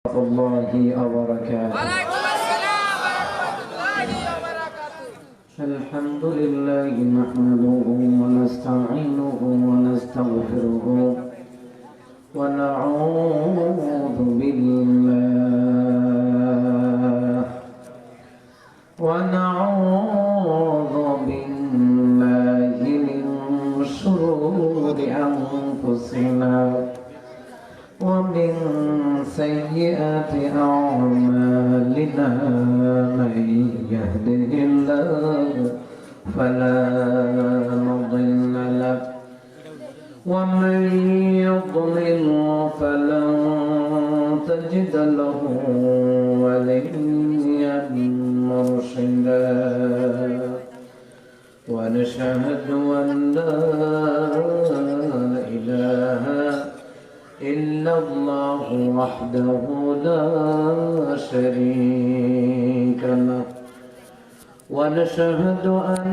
الله وبركاته. وعليكم السلام ورحمة الله وبركاته. الحمد لله نحمده ونستعينه ونستغفره ونعوذ بالله من شرور أنفسنا ومن سيئات أعمالنا من يهده الله فلا مضل له ومن يضلل فلن تجد له وليا مرشدا ونشهد أن لا إله إلا الله وحده لا شريك له ونشهد أن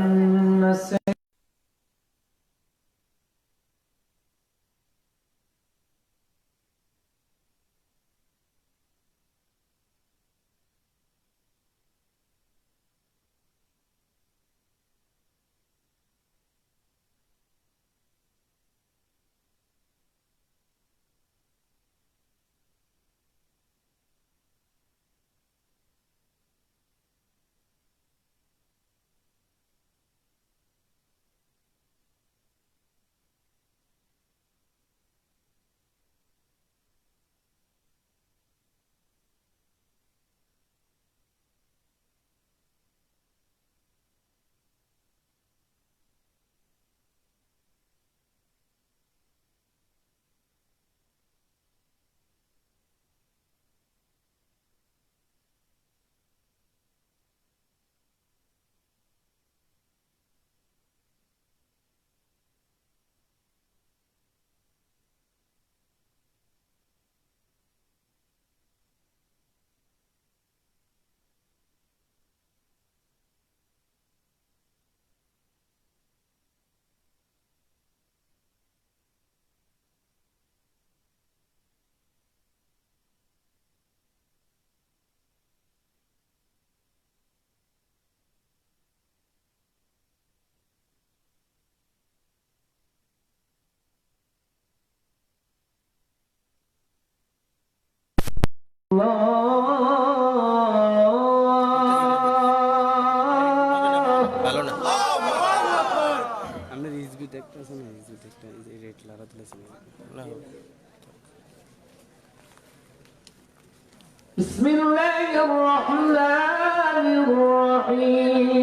بسم الله الرحمن الرحيم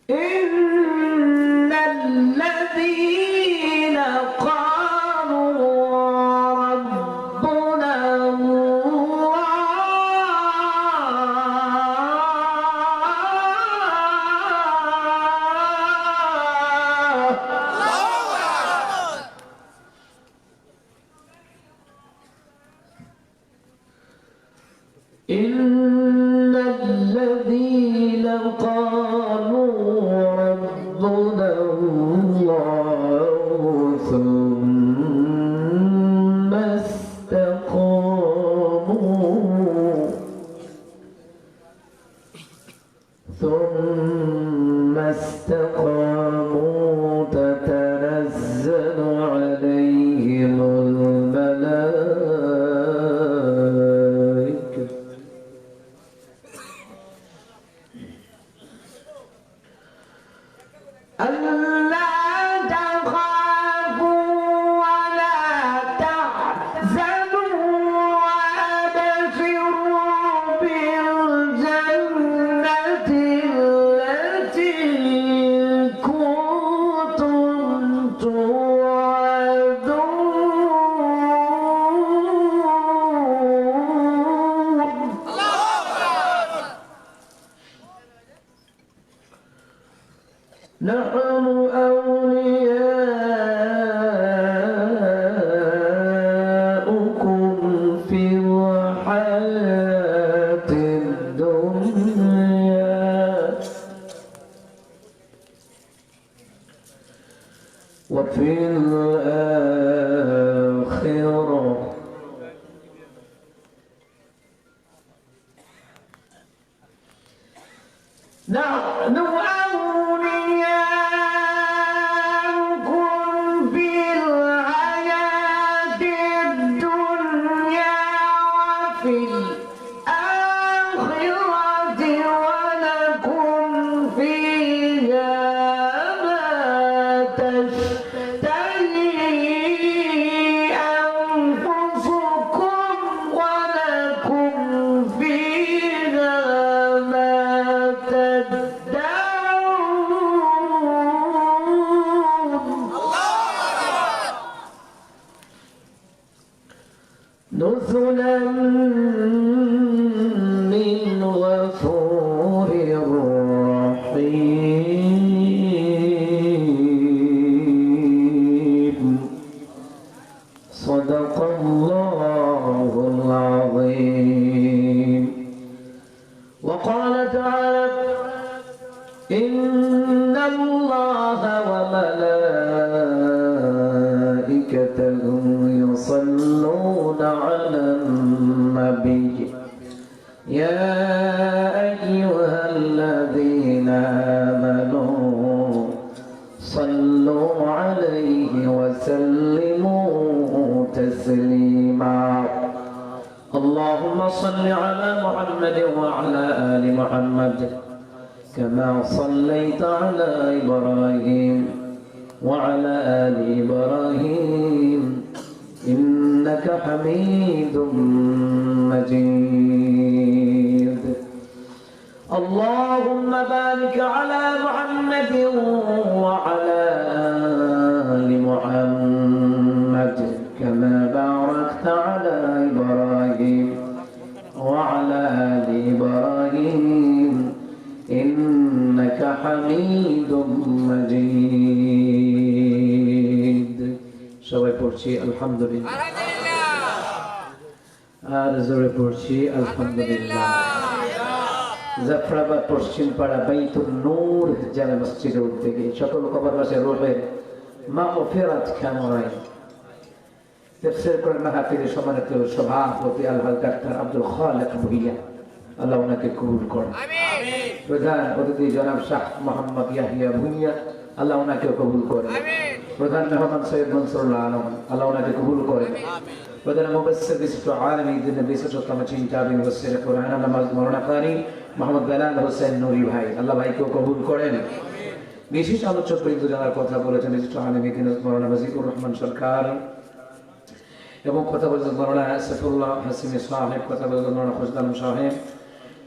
إن الذين قالوا ربنا إن الذين قالوا ربنا الله ثم استقاموا تتنزل عليهم الملائكة ألا تخافوا ولا تحزنوا وأبشروا بالجنة التي كنتم توعدون. نحن أولياؤكم في الحياة الدنيا وفي الآخرة نحن أولياؤكم في الحياة الدنيا وفي الآخرة ولكم فيها ما تشتهي أنفسكم ولكم فيها ما نزلا من غفور رحيم صدق الله العظيم وقال تعالى إن الله وملائكته يصلون على النبي يا أيها الذين آمنوا صلوا عليه وسلموا تسليما اللهم صل على محمد وعلى آل محمد كما صليت على إبراهيم وعلى آل إبراهيم إنك حميد مجيد اللهم بارك على محمد وعلى آل محمد كما باركت على إبراهيم وعلى آل إبراهيم إنك حميد مجيد সবাই পড়ছি আলহামদুলিল্লাহ আর জোরে পড়ছি আলহামদুলিল্লাহ জাফরাবাদ পশ্চিম পাড়া বাইতুল নূর জামে মসজিদের উদ্যোগে সকল কবরবাসী রূহের মাগফিরাত কামনায় তাফসীর কোরআন মাহফিলের সম্মানিত সভাপতি আলহাজ ডাক্তার আব্দুল খালেক ভুইয়া আল্লাহ ওনাকে কবুল করুন আমিন প্রধান অতিথি জনাব শাহ মোহাম্মদ ইয়াহিয়া ভুইয়া আল্লাহ ওনাকে কবুল করুন আমিন প্রধান মেহমান সৈয়দ মনসুরুল্লাহ আলম আল্লাহ ওনাকে কবুল করেন প্রধান মুফাসসির বিশিষ্ট আলেম দিন বিশিষ্টতম চিন্তাবিদ মুফাসসির কোরআন নামাজ মাওলানা কারি মোহাম্মদ বেলাল হোসেন নুরি ভাই আল্লাহ ভাইকেও কবুল করেন বিশেষ আলোচক বৃন্দ যারা কথা বলেছেন বিশিষ্ট আলেম দিন মাওলানা ওয়াজিকুর রহমান সরকার এবং কথা বলেছেন মাওলানা সাইফুল্লাহ হাসিমি সাহেব কথা বলেছেন মাওলানা ফজল সাহেব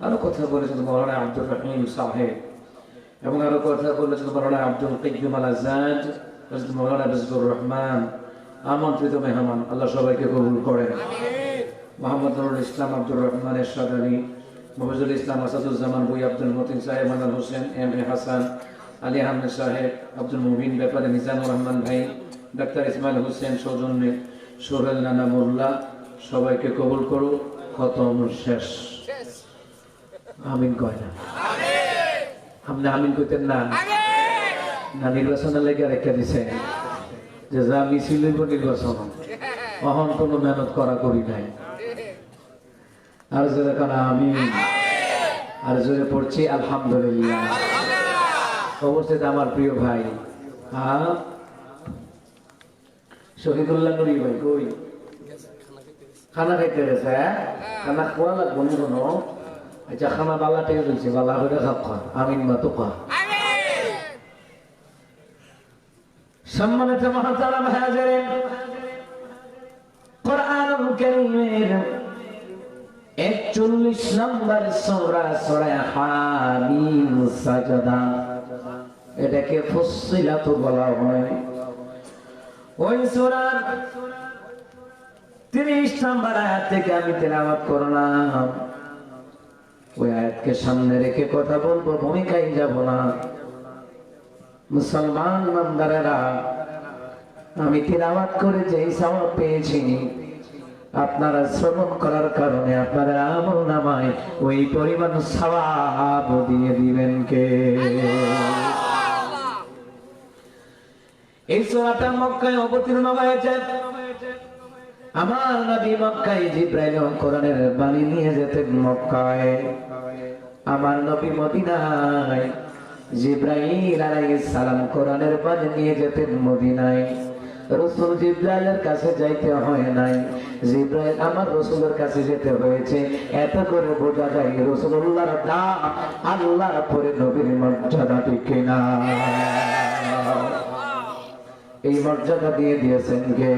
আরো কথা বলেছেন মাওলানা আব্দুর রহিম সাহেব এবং আরো কথা বলেছেন মাওলানা আব্দুল কাইয়ুম আল আজাদ মাওলানা বিজুর রহমান আমন্ত্রিত মেহমান আল্লাহ সবাইকে কবুল করেন মোহাম্মদ নুরুল ইসলাম আব্দুর রহমান এরশাদ আলী মুফিজুল ইসলাম আসাদুজ্জামান বই আব্দুল মতিন সাহেব মাদান হোসেন এম এ হাসান আলী আহমেদ সাহেব আব্দুল মুবিন ব্যাপারে নিজামুর রহমান ভাই ডাক্তার ইসমাইল হোসেন সৌজন্যে সোহেল নানা মোল্লা সবাইকে কবুল করো খতম শেষ আমিন কয় না আপনি আমিন কইতেন না না নির্বাচনের লেগে রেখে দিছে যে যা মিছিল হইব নির্বাচন অহন কোনো মেহনত করা করি নাই আর জোরে কানা আমি আর জোরে পড়ছি আলহামদুলিল্লাহ অবশ্যই আমার প্রিয় ভাই হ্যাঁ শহীদুল্লাহ নুরি ভাই কই খানা খাইতে গেছে খানা খোয়া লাগবো কোনো আচ্ছা খানা বালা থেকে বলছি বালা করে খাওয়া আমিন মা তো খা সম্মানিত মহতারাম হাজিরিন কোরআনুল কারীমের 41 নম্বর সূরা সূরা হামিম সাজদা এটাকে ফুসসিলাত বলা হয় ওই সূরার 30 নম্বর আয়াত থেকে আমি তেলাওয়াত করলাম ওই আয়াতকে সামনে রেখে কথা বলবো ভূমিকায় যাব না মুসলমান বান্দারা আমি তিলাওয়াত করে যেই সওয়াব পেয়েছি আপনারা শ্রবণ করার কারণে আপনারা আমলনামায় ওই পরিমাণ সওয়াব দিয়ে দিবেন কে এই সূরাটা মক্কায় অবতীর্ণ হয়েছে। আমার নবী মক্কায় জিবরাইল কোরআনের বাণী নিয়ে যেতেন মক্কায়, আমার নবী মদিনায় জিবরাইল আলাইহিস সালাম কোরআনের বাণী নিয়ে যেতেন মদিনায়। রাসূল জিবরাইলের কাছে যাইতে হয় নাই, জিবরাইল আমার রাসূলের কাছে যেতে হয়েছে। এত করে বোঝা যায় রাসূলুল্লাহর দাম আল্লাহর পরে নবীর মর্যাদা ঠিক না। এই মর্যাদা দিয়ে দিয়েছেন কে?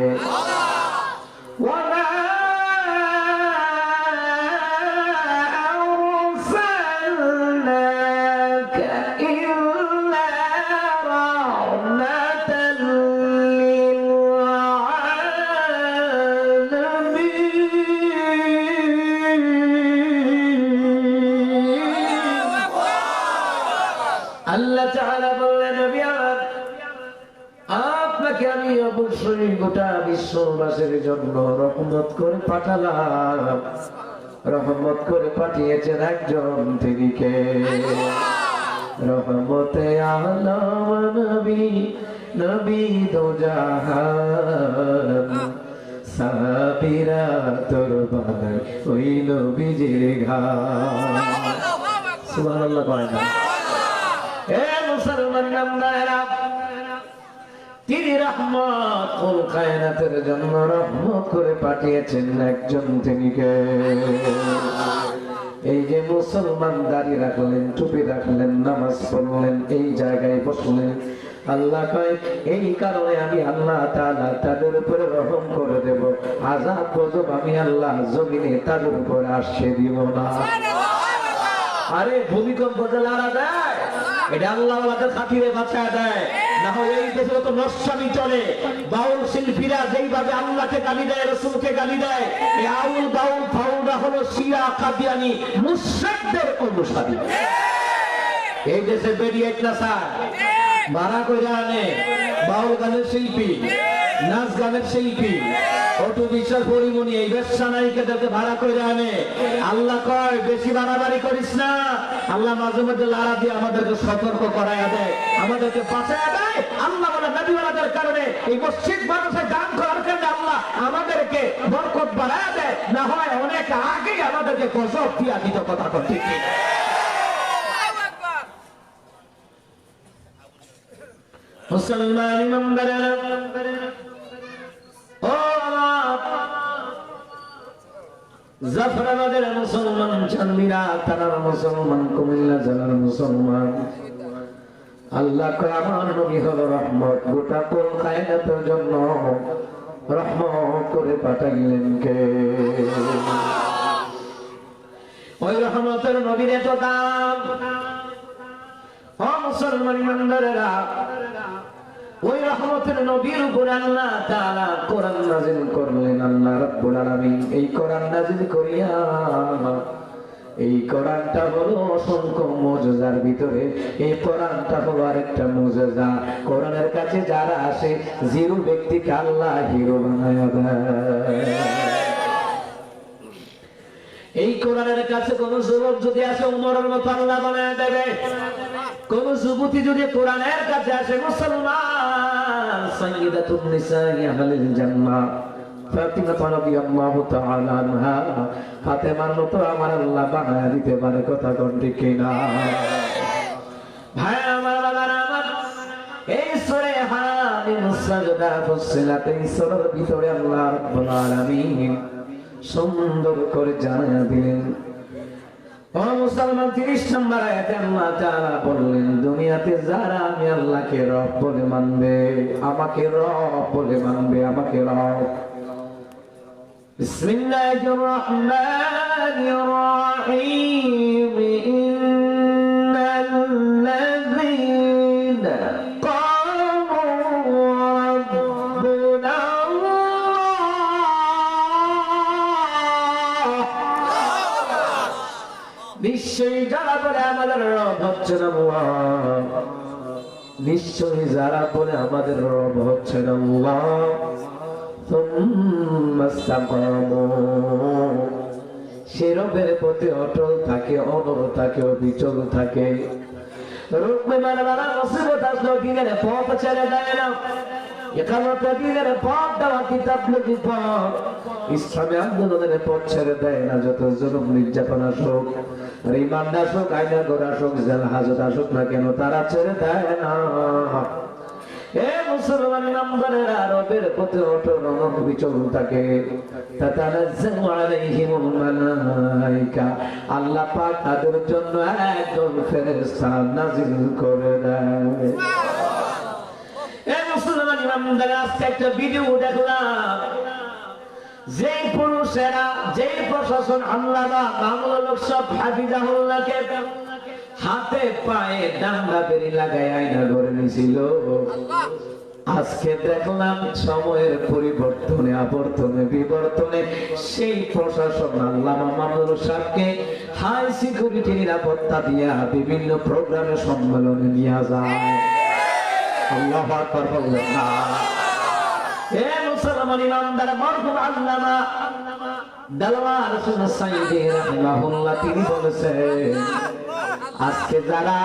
আল্লাহ তাআলা বললেন, নবী আমার আপনাকে আমি অবশ্যই গোটা বিশ্ববাসীর জন্য রহমত করে পাঠালাম। রহমত করে পাঠিয়েছেন একজন, তিনি কে? রহমতে আলম নবী, নবী দো জাহান, সাবিরা তোর বানাই ওই নবীজির ঘাম। সুবহানাল্লাহ কয় না? এ মুসলমান নামদারা, তিনি রহমত কুল কায়নাতের জন্য রহমত করে পাঠিয়েছেন একজন, তিনি কে? এই যে মুসলমান দাঁড়িয়ে রাখলেন, টুপি রাখলেন, নামাজ পড়লেন, এই জায়গায় বসলেন, আল্লাহ কয় এই কারণে আমি আল্লাহ তাআলা তাদের উপরে রহম করে দেব, আযাব গজব আমি আল্লাহ জমিনে তাদের উপরে আসছে দিব না। আরে ভূমিকম্প যে লড়া দেয়, এটা আল্লাহ ওয়ালাদের খাতিরে বাঁচায় দেয়, না হয় এই দেশে তো নষ্টামি চলে। বাউল শিল্পীরা যেইভাবে আল্লাহকে গালি দেয়, রাসূলকে গালি দেয়, এই আউল বাউল ফাউলরা হলো শিয়া কাদিয়ানী মুশরিকদের অনুসারী। এই দেশে বেরিয়ে ক্লাসা মারা কইরা আনে বাউল গানের শিল্পী, নাচ গানের শিল্পী, অটো বিশ্বাস পরিমণি, এই ব্যবসা নায়িকাদেরকে ভাড়া করে আনে। আল্লাহ কয় বেশি বাড়াবাড়ি করিস না। আল্লাহ মাঝে মধ্যে লাড়া দিয়ে আমাদেরকে সতর্ক করাইয়া দেয়, আমাদেরকে বাঁচাইয়া দেয়। আল্লাহ বলে নবীওয়ালাদের কারণে, এই মসজিদ মানুষের দান করার কারণে আল্লাহ আমাদেরকে বরকত বাড়াইয়া দেয়, না হয় অনেক আগেই আমাদেরকে গজব দিয়া দিত। কথা তো ঠিক। মুসলমান ইমামদারেরা, ও জাফরাবাদের মুসলমান, চান্দিরা থানার মুসলমান, কুমিল্লা জেলার মুসলমান, আল্লাহ কয় আমার নবী হলো রহমত, গোটা কুল কায়নাতের জন্য রহমত করে পাঠাইলেন কে? ওই রহমতের নবীর এত দাম। ও মুসলমান ইমানদারেরা, ওই রহমতের নবীর উপর আল্লাহ তাআলা কোরআন নাযিল করলেন। আল্লাহ রাব্বুল আলামিন এই কোরআন নাযিল করিয়া, এই কোরআনটা হলো অসংখ্য মুজিজার ভিতরে এই কোরআনটা হলো আরেকটা মুজিজা। কোরআনের কাছে যারা আসে, জিরো ব্যক্তিকে আল্লাহ হিরো বানায়া দেয়। এই কোরআনের কাছে কোন যুবক যদি আসে, উমরের মতো আল্লাহ বানায়া দেবে। কোন যুবতী যদি কোরআনের কাছে আসে, মুসলমান, সাইয়্যিদাতুন নিসাই আহলিল জান্নাহ ফাতিমা রাদিয়াল্লাহু তাআলা আনহা, ফাতেমার মতো আমার আল্লাহ বানায়া দিতে পারে। কথা কোন ঠিক কিনা? ভাই আমার, বাবারা আমার, এই সূরা হামিম সাজদা ফুসিলাত, এই সূরার ভিতরে আল্লাহ রাব্বুল আলামিন সুন্দর করে জানায়া দিলেন। ও মুসলমান, 30 নম্বর আয়াতে আল্লাহ তাআলা বললেন, দুনিয়াতে যারা আমি আল্লাহকে রব বলে মানবে, আমাকে রব বলে মানবে, আমাকে রব। বিসমিল্লাহির রহমানির রহিম, ইন্নাল্লাযীনা ক্বালু রাব্বুনা নিশ্চয়ই যারা বলে আমাদের রব হচ্ছেন আল্লাহ, নিশ্চয়ই যারা বলে আমাদের রব হচ্ছেন আল্লাহ, সে রবের প্রতি অটল থাকে, অনড় থাকে, অবিচল থাকে। রোগ বেমার বালা মুসিবত আসলো দিনের পথ ছেড়ে দেয় না। একামতে দিনের পথ দাওয়াতি তাবলীগী পথ ইসলামী আন্দোলনের পথ ছেড়ে দেয় না। যত জুলুম নির্যাতন আসুক, রিমান্ড আসুক, আইনাগর আসুক, জেল হাজত আসুক না কেন, তারা ছেড়ে দেয় না। এ মুসলমান ইমানদারেরা, রবের প্রতি অটল অবিচল থাকে। তাতানাজ্জালু আলাইহিমুল মালায়েকা, আল্লাহ পাক তাদের জন্য একদল ফেরেশতা নাযিল করে দেয়। এ মুসলমান ইমানদারেরা, আজকে একটা ভিডিও দেখলাম, যেই পুরুষেরা, যেই প্রশাসন আল্লামা মামুনুল হক সব হাফিজাহুল্লাহকে হাতে পায়ে ডান্ডা বেরি লাগায় আয়না করে নিছিল, আজকে দেখলাম সময়ের পরিবর্তনে, আবর্তনে, বিবর্তনে সেই প্রশাসন আল্লামা মামুনুল সাহেবকে হাই সিকিউরিটি নিরাপত্তা দিয়া বিভিন্ন প্রোগ্রামে সম্মেলনে নিয়ে যায়। আল্লাহু আকবার বলবেন না? এ মুসলমান ইমানদার, মরহুম আল্লামা দেলওয়ার হোসেন সাঈদী রাহিমাহুল্লাহ তিনি বলেছেন, আজকে যারা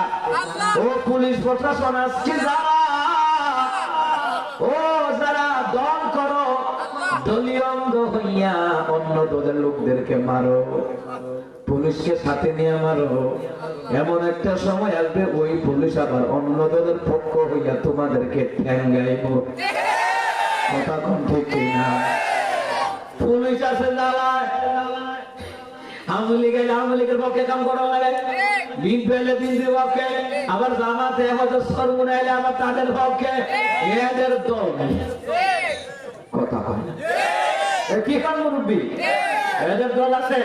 ও পুলিশ প্রশাসন, আজকে যারা ও যারা দল করো, দলীয় অঙ্গ হইয়া অন্য দলের লোকদেরকে মারো, পুলিশকে সাথে নিয়ে মারো, এমন একটা সময় আসবে ওই পুলিশ আবার অন্য দলের পক্ষ হইয়া তোমাদেরকে ঠ্যাঙ্গাইব। কথা কোন ঠিক না? পুলিশ আছে দালায়, আওয়ামী লীগের পক্ষে কাম করা লাগে, বিএনপি এলে বিএনপির পক্ষে, আবার জামাতে হযরত সরমুনা এলে আবার তাদের পক্ষে, এদের দল। কথা কয় না? কি কাম মুরব্বী? এদের দল আছে।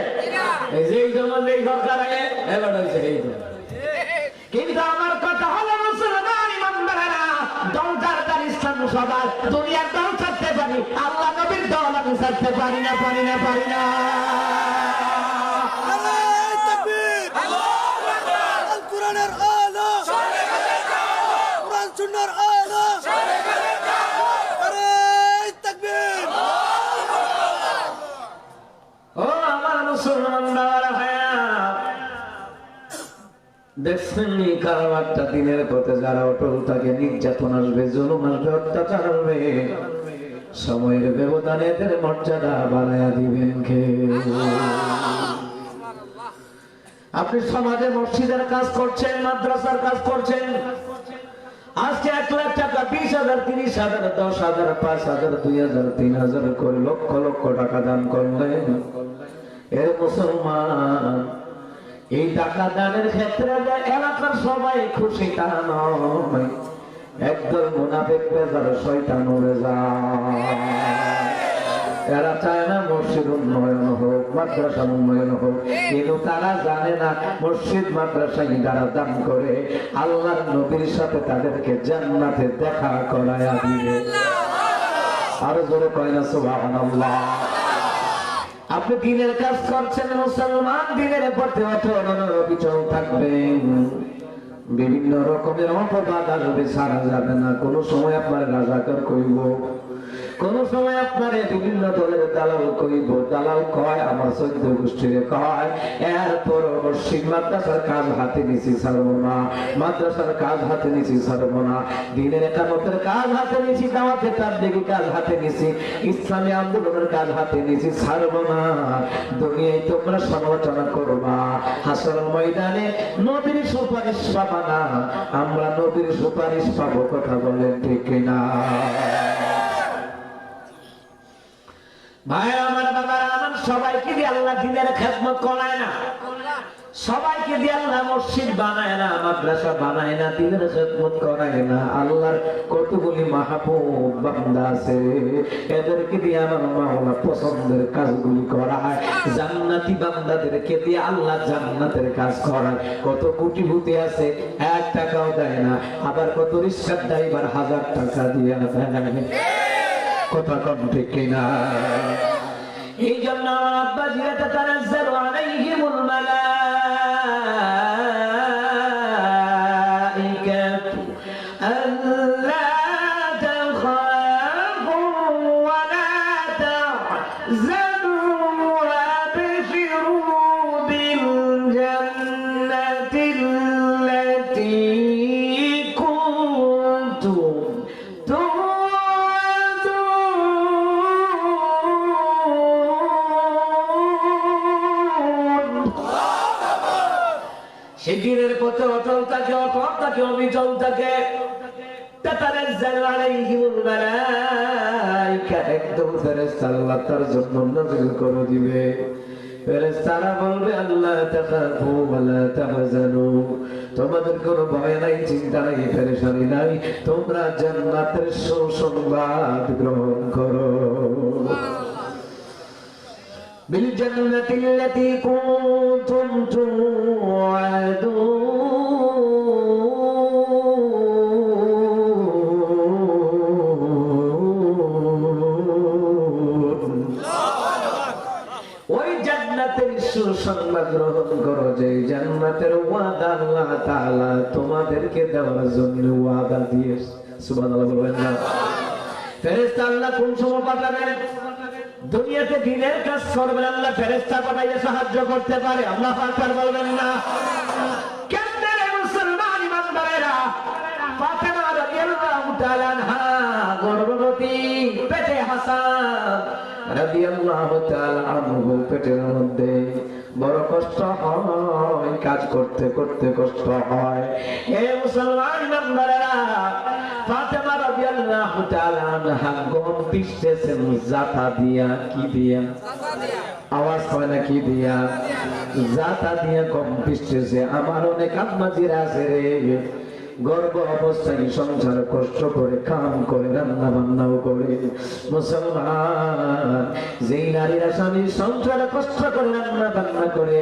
এই যে এই জন্য এই সরকার আগে এবার হয়েছে এই দল। কিন্তু আমার কথা হলো মুসলমান ইমানদারেরা, দলদার দার ইসলাম সবার, দুনিয়ার দল ছাড়তে পারি, আল্লাহ নবীর দল আমি ছাড়তে পারি না, পারি না, পারি না। কোরআনের আলো, কোরআন সুন্নাহর আলো, আরে তাকবীর। ও আমার মুসলমান বাবারা ভাইয়া, দেখছেন কারো একটা দিনের পথে যারা অটল থাকে, নির্যাতন আসবে, জুলুম আসবে, অত্যাচার আসবে, সময়ের ব্যবধানে এদের মর্যাদা বাড়াইয়া দিবেন কে? আপনি সমাজে মসজিদের কাজ করছেন, মাদ্রাসার কাজ করছেন, আজকে 1 লাখ টাকা, 20,000, 30,000, 10,000, 5,000, 2,000, 3,000 করে লক্ষ লক্ষ টাকা দান করলেন। এর মুসলমান, এই টাকা দানের ক্ষেত্রে এলাকার সবাই খুশি তা নয়, একদল মুনাফিক বেজার শয়তান উড়ে যায়। এরা চায় না মসজিদ উন্নয়ন হোক, মাদ্রাসা উন্নয়ন হোক, কিন্তু তারা জানে না মসজিদ মাদ্রাসায় যারা দান করে আল্লাহর নবীর সাথে তাদেরকে জান্নাতে দেখা করায়া দিবে। আরো জোরে কয় না সুবহানাল্লাহ? আপনি দিনের কাজ করছেন মুসলমান, দিনের প্রতি অবিচল থাকবেন, বিভিন্ন রকমের অপবাদ আসবে, ছাড়া যাবে না। কোন সময় আপনার রাজাকার কইব, কোন সময় আপনারে বিভিন্ন দলের দালাল কইব, দালাল কয় আমার 14 গোষ্ঠীরে কয়, এরপর মসজিদ মাদ্রাসার কাজ হাতে নিছি ছাড়বো না, মাদ্রাসার কাজ হাতে নিছি ছাড়বো না, দিনের একামতের কাজ হাতে নিছি, দাওয়াতে তাবলীগের কাজ হাতে নিছি, ইসলামী আন্দোলনের কাজ হাতে নিছি, ছাড়বো না। দুনিয়ায় তোমরা সমালোচনা করবা, হাসর ময়দানে নবীর সুপারিশ পাবা না, আমরা নবীর সুপারিশ পাবো। কথা বলেন ঠিক কিনা? ভাই আমার, বাবারা আমার, সবাইকে দিয়ে আল্লাহ দিনের খেদমত করায় না, সবাইকে দিয়ে আল্লাহ মসজিদ বানায় না, মাদ্রাসা বানায় না, দিনের খেদমত করায় না। আল্লাহর কতগুলি মাহবুব বান্দা আছে, এদেরকে দিয়ে আমার মাওলা পছন্দের কাজগুলি করায়। জান্নাতি বান্দাদেরকে দিয়ে আল্লাহ জান্নাতের কাজ করায়। কত কোটিপতি আছে 1 টাকাও দেয় না, আবার কত রিকশার ড্রাইভার 1000 টাকা দিয়ে দেয়। কথা কম ঠিক কিনা? এই জন্য আমার আব্বা জিরাতে তানাজ্জালু আলাইহিমুল মালাইকাতু আল্লা তাখাফু ওয়া লা তাহজানু ওয়াবশিরু বিল জান্নাতিল্লাতী কুনতুম সেই দিনের পথে অটল থাকে, অবিচল থাকে। তাতানাজ্জালু আলাইহিমুল মালায়েকা, একদম ফেরেশতা আল্লাহ তার জন্য নাযিল করে দিবে। ফেরেশতারা বলবে আল্লাহ তাখাফু ওয়া লা তাহজানু, তোমাদের কোনো ভয় নাই, চিন্তা নাই, পেরেশানি নাই, তোমরা জান্নাতের সুসংবাদ গ্রহণ করো। বিল জান্নাতিল্লাতী কুনতুম তুআদুন, ওই জান্নাতের সুসংবাদ গ্রহণ করো, যে জান্নাতের ওয়াদা আল্লাহ তাআলা তোমাদেরকে দেওয়ার জন্য ওয়াদা দিয়েছে। সুবহানাল্লাহ বলবেন না? ফেরেশতা আল্লাহ কোন সময় পাঠাবেন? দুনিয়াতে দিনের কাজ করবেন আল্লাহ ফেরেশতা পাঠাইয়া সাহায্য করতে পারে। আল্লাহু আকবার বলবেন না? কেমনে রে মুসলমান ইমানদারেরা, ফাতেমা রাদিয়াল্লাহু তাআলা আনহা গর্ভবতী, পেটে হাসান রাদিয়াল্লাহু তাআলা আনহু, পেটের মধ্যে বড় কষ্ট হয়, কাজ করতে করতে কষ্ট হয়। হে মুসলমান ইমানদারেরা, ফাতেমা রাদিয়াল্লাহু তাআলা আনহা গম পিষতেছেন জাতা দিয়া। কি দিয়া? আওয়াজ হয় না? কি দিয়া? জাতা দিয়া গম পিষতেছে। আমার অনেক আম্মাজিরা আছে রে, গর্ভ অবস্থায় সংসার কষ্ট করে, কাম করে, রান্না বান্নাও করে। মুসলমান, যেই নারীরা স্বামীর সংসারে কষ্ট করে, রান্না বান্না করে,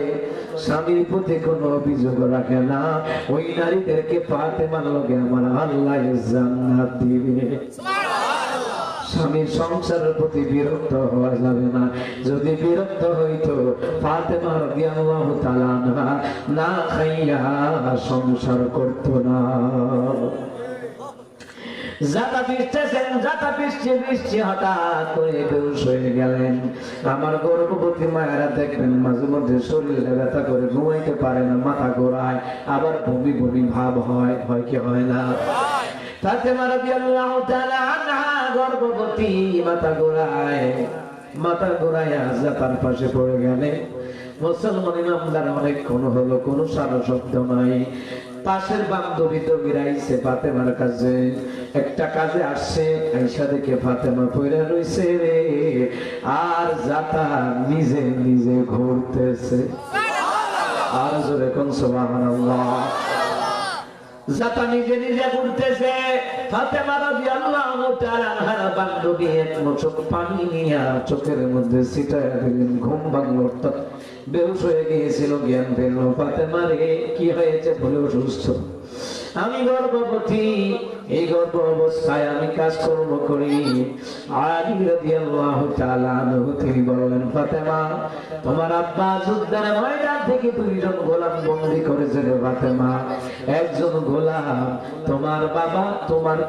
স্বামীর প্রতি কোনো অভিযোগ রাখে না, ওই নারীদেরকে ফাতেমার লগে আমার আল্লাহ জান্নাত দিবে। স্বামীর সংসারের প্রতি বিরক্ত হওয়া যাবে না। যদি বিরক্ত হইতো ফাতেমা রাদিয়াল্লাহু তাআলা আনহা না খাইয়া সংসার করতো না। জাতা পিষতেছেন, জাতা পিষতে হঠাৎ করে বেহুশ হয়ে গেলেন। আমার গর্ভবতী মায়েরা দেখবেন মাঝে মধ্যে শরীরে ব্যথা করে, ঘুমাইতে পারে না, মাথা ঘোরায়, আবার বমি বমি ভাব হয়। হয় কি হয় না? ফাতেমা রাদিয়াল্লাহু তাআলা আনহা গর্ভবতী, মাথা ঘোরায় জাতার পাশে পড়ে গেলে। মুসলমান ইমামদার অনেকক্ষণ হলো, কোনো সারা শব্দ নাই। পাশের বান্ধবী তো বিরাইছে ফাতেমার কাছে, একটা কাজে আসছে, আয়েশা দেখে ফাতেমা পড়ে রইছে রে, আর জাতা নিজে নিজে ঘুরতেছে। আর জোরে কোন সুবহানাল্লাহ। জাতা নিজে নিজে ঘুরতেছে। ফাতেমা রাদিয়াল্লাহু তাআলা আনহার বান্ধবী এক মোচক পানি নিয়ে চোখের মধ্যে ছিটায় দিলেন। ঘুম ভাঙল, বেহুশ হয়ে গিয়েছিল, জ্ঞান ফেলল। ফাতেমা রে, কি হয়েছে? বলে অসুস্থ, আমি গর্ভবতী, এই গর্ভ অবস্থায় আমি কাজকর্ম করি। আলী রাদিয়াল্লাহু তাআলা আনহু তিনি বললেন, ফাতেমা, তোমার আব্বা যুদ্ধের ময়দান থেকে 2 জন গোলাম বন্দী করেছে রে ফাতেমা। একজন গোলাম তোমার বাবা তোমার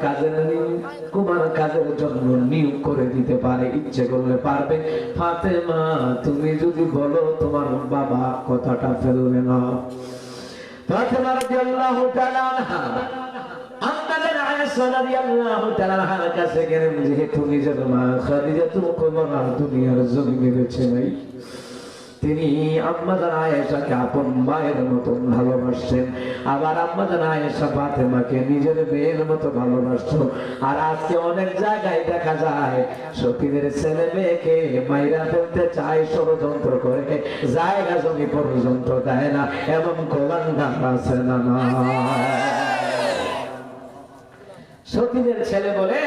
কাজের জন্য নিয়োগ করে দিতে পারে, ইচ্ছে করলে পারবে। ফাতেমা, তুমি যদি বলো তোমার বাবা কথাটা ফেলবে না। ফাতেমা রাদিয়াল্লাহু তাআলা আনহা আমাদের আয়েশা রাদিয়াল্লাহু তাআলা আনহার কাছে গেলেন, যেহেতু নিজের মা খাদিজাতুল কুবরা দুনিয়ার জমিনে বেঁচে নাই, তিনি আম্মাজান আয়েশাকে আপন মায়ের মতো ভালোবাসছেন। আবার আম্মাজান আয়েশা ফাতেমাকে নিজের মেয়ের মতো ভালোবাসতো। আর আজকে অনেক জায়গায় দেখা যায় সতীনের ছেলে মেয়েকে মাইরা ফেলতে চায়, ষড়যন্ত্র করে, জায়গা জমি পর্যন্ত দেয় না, এমন কোলাঙ্গার আছে না? সতীনের ছেলে বলে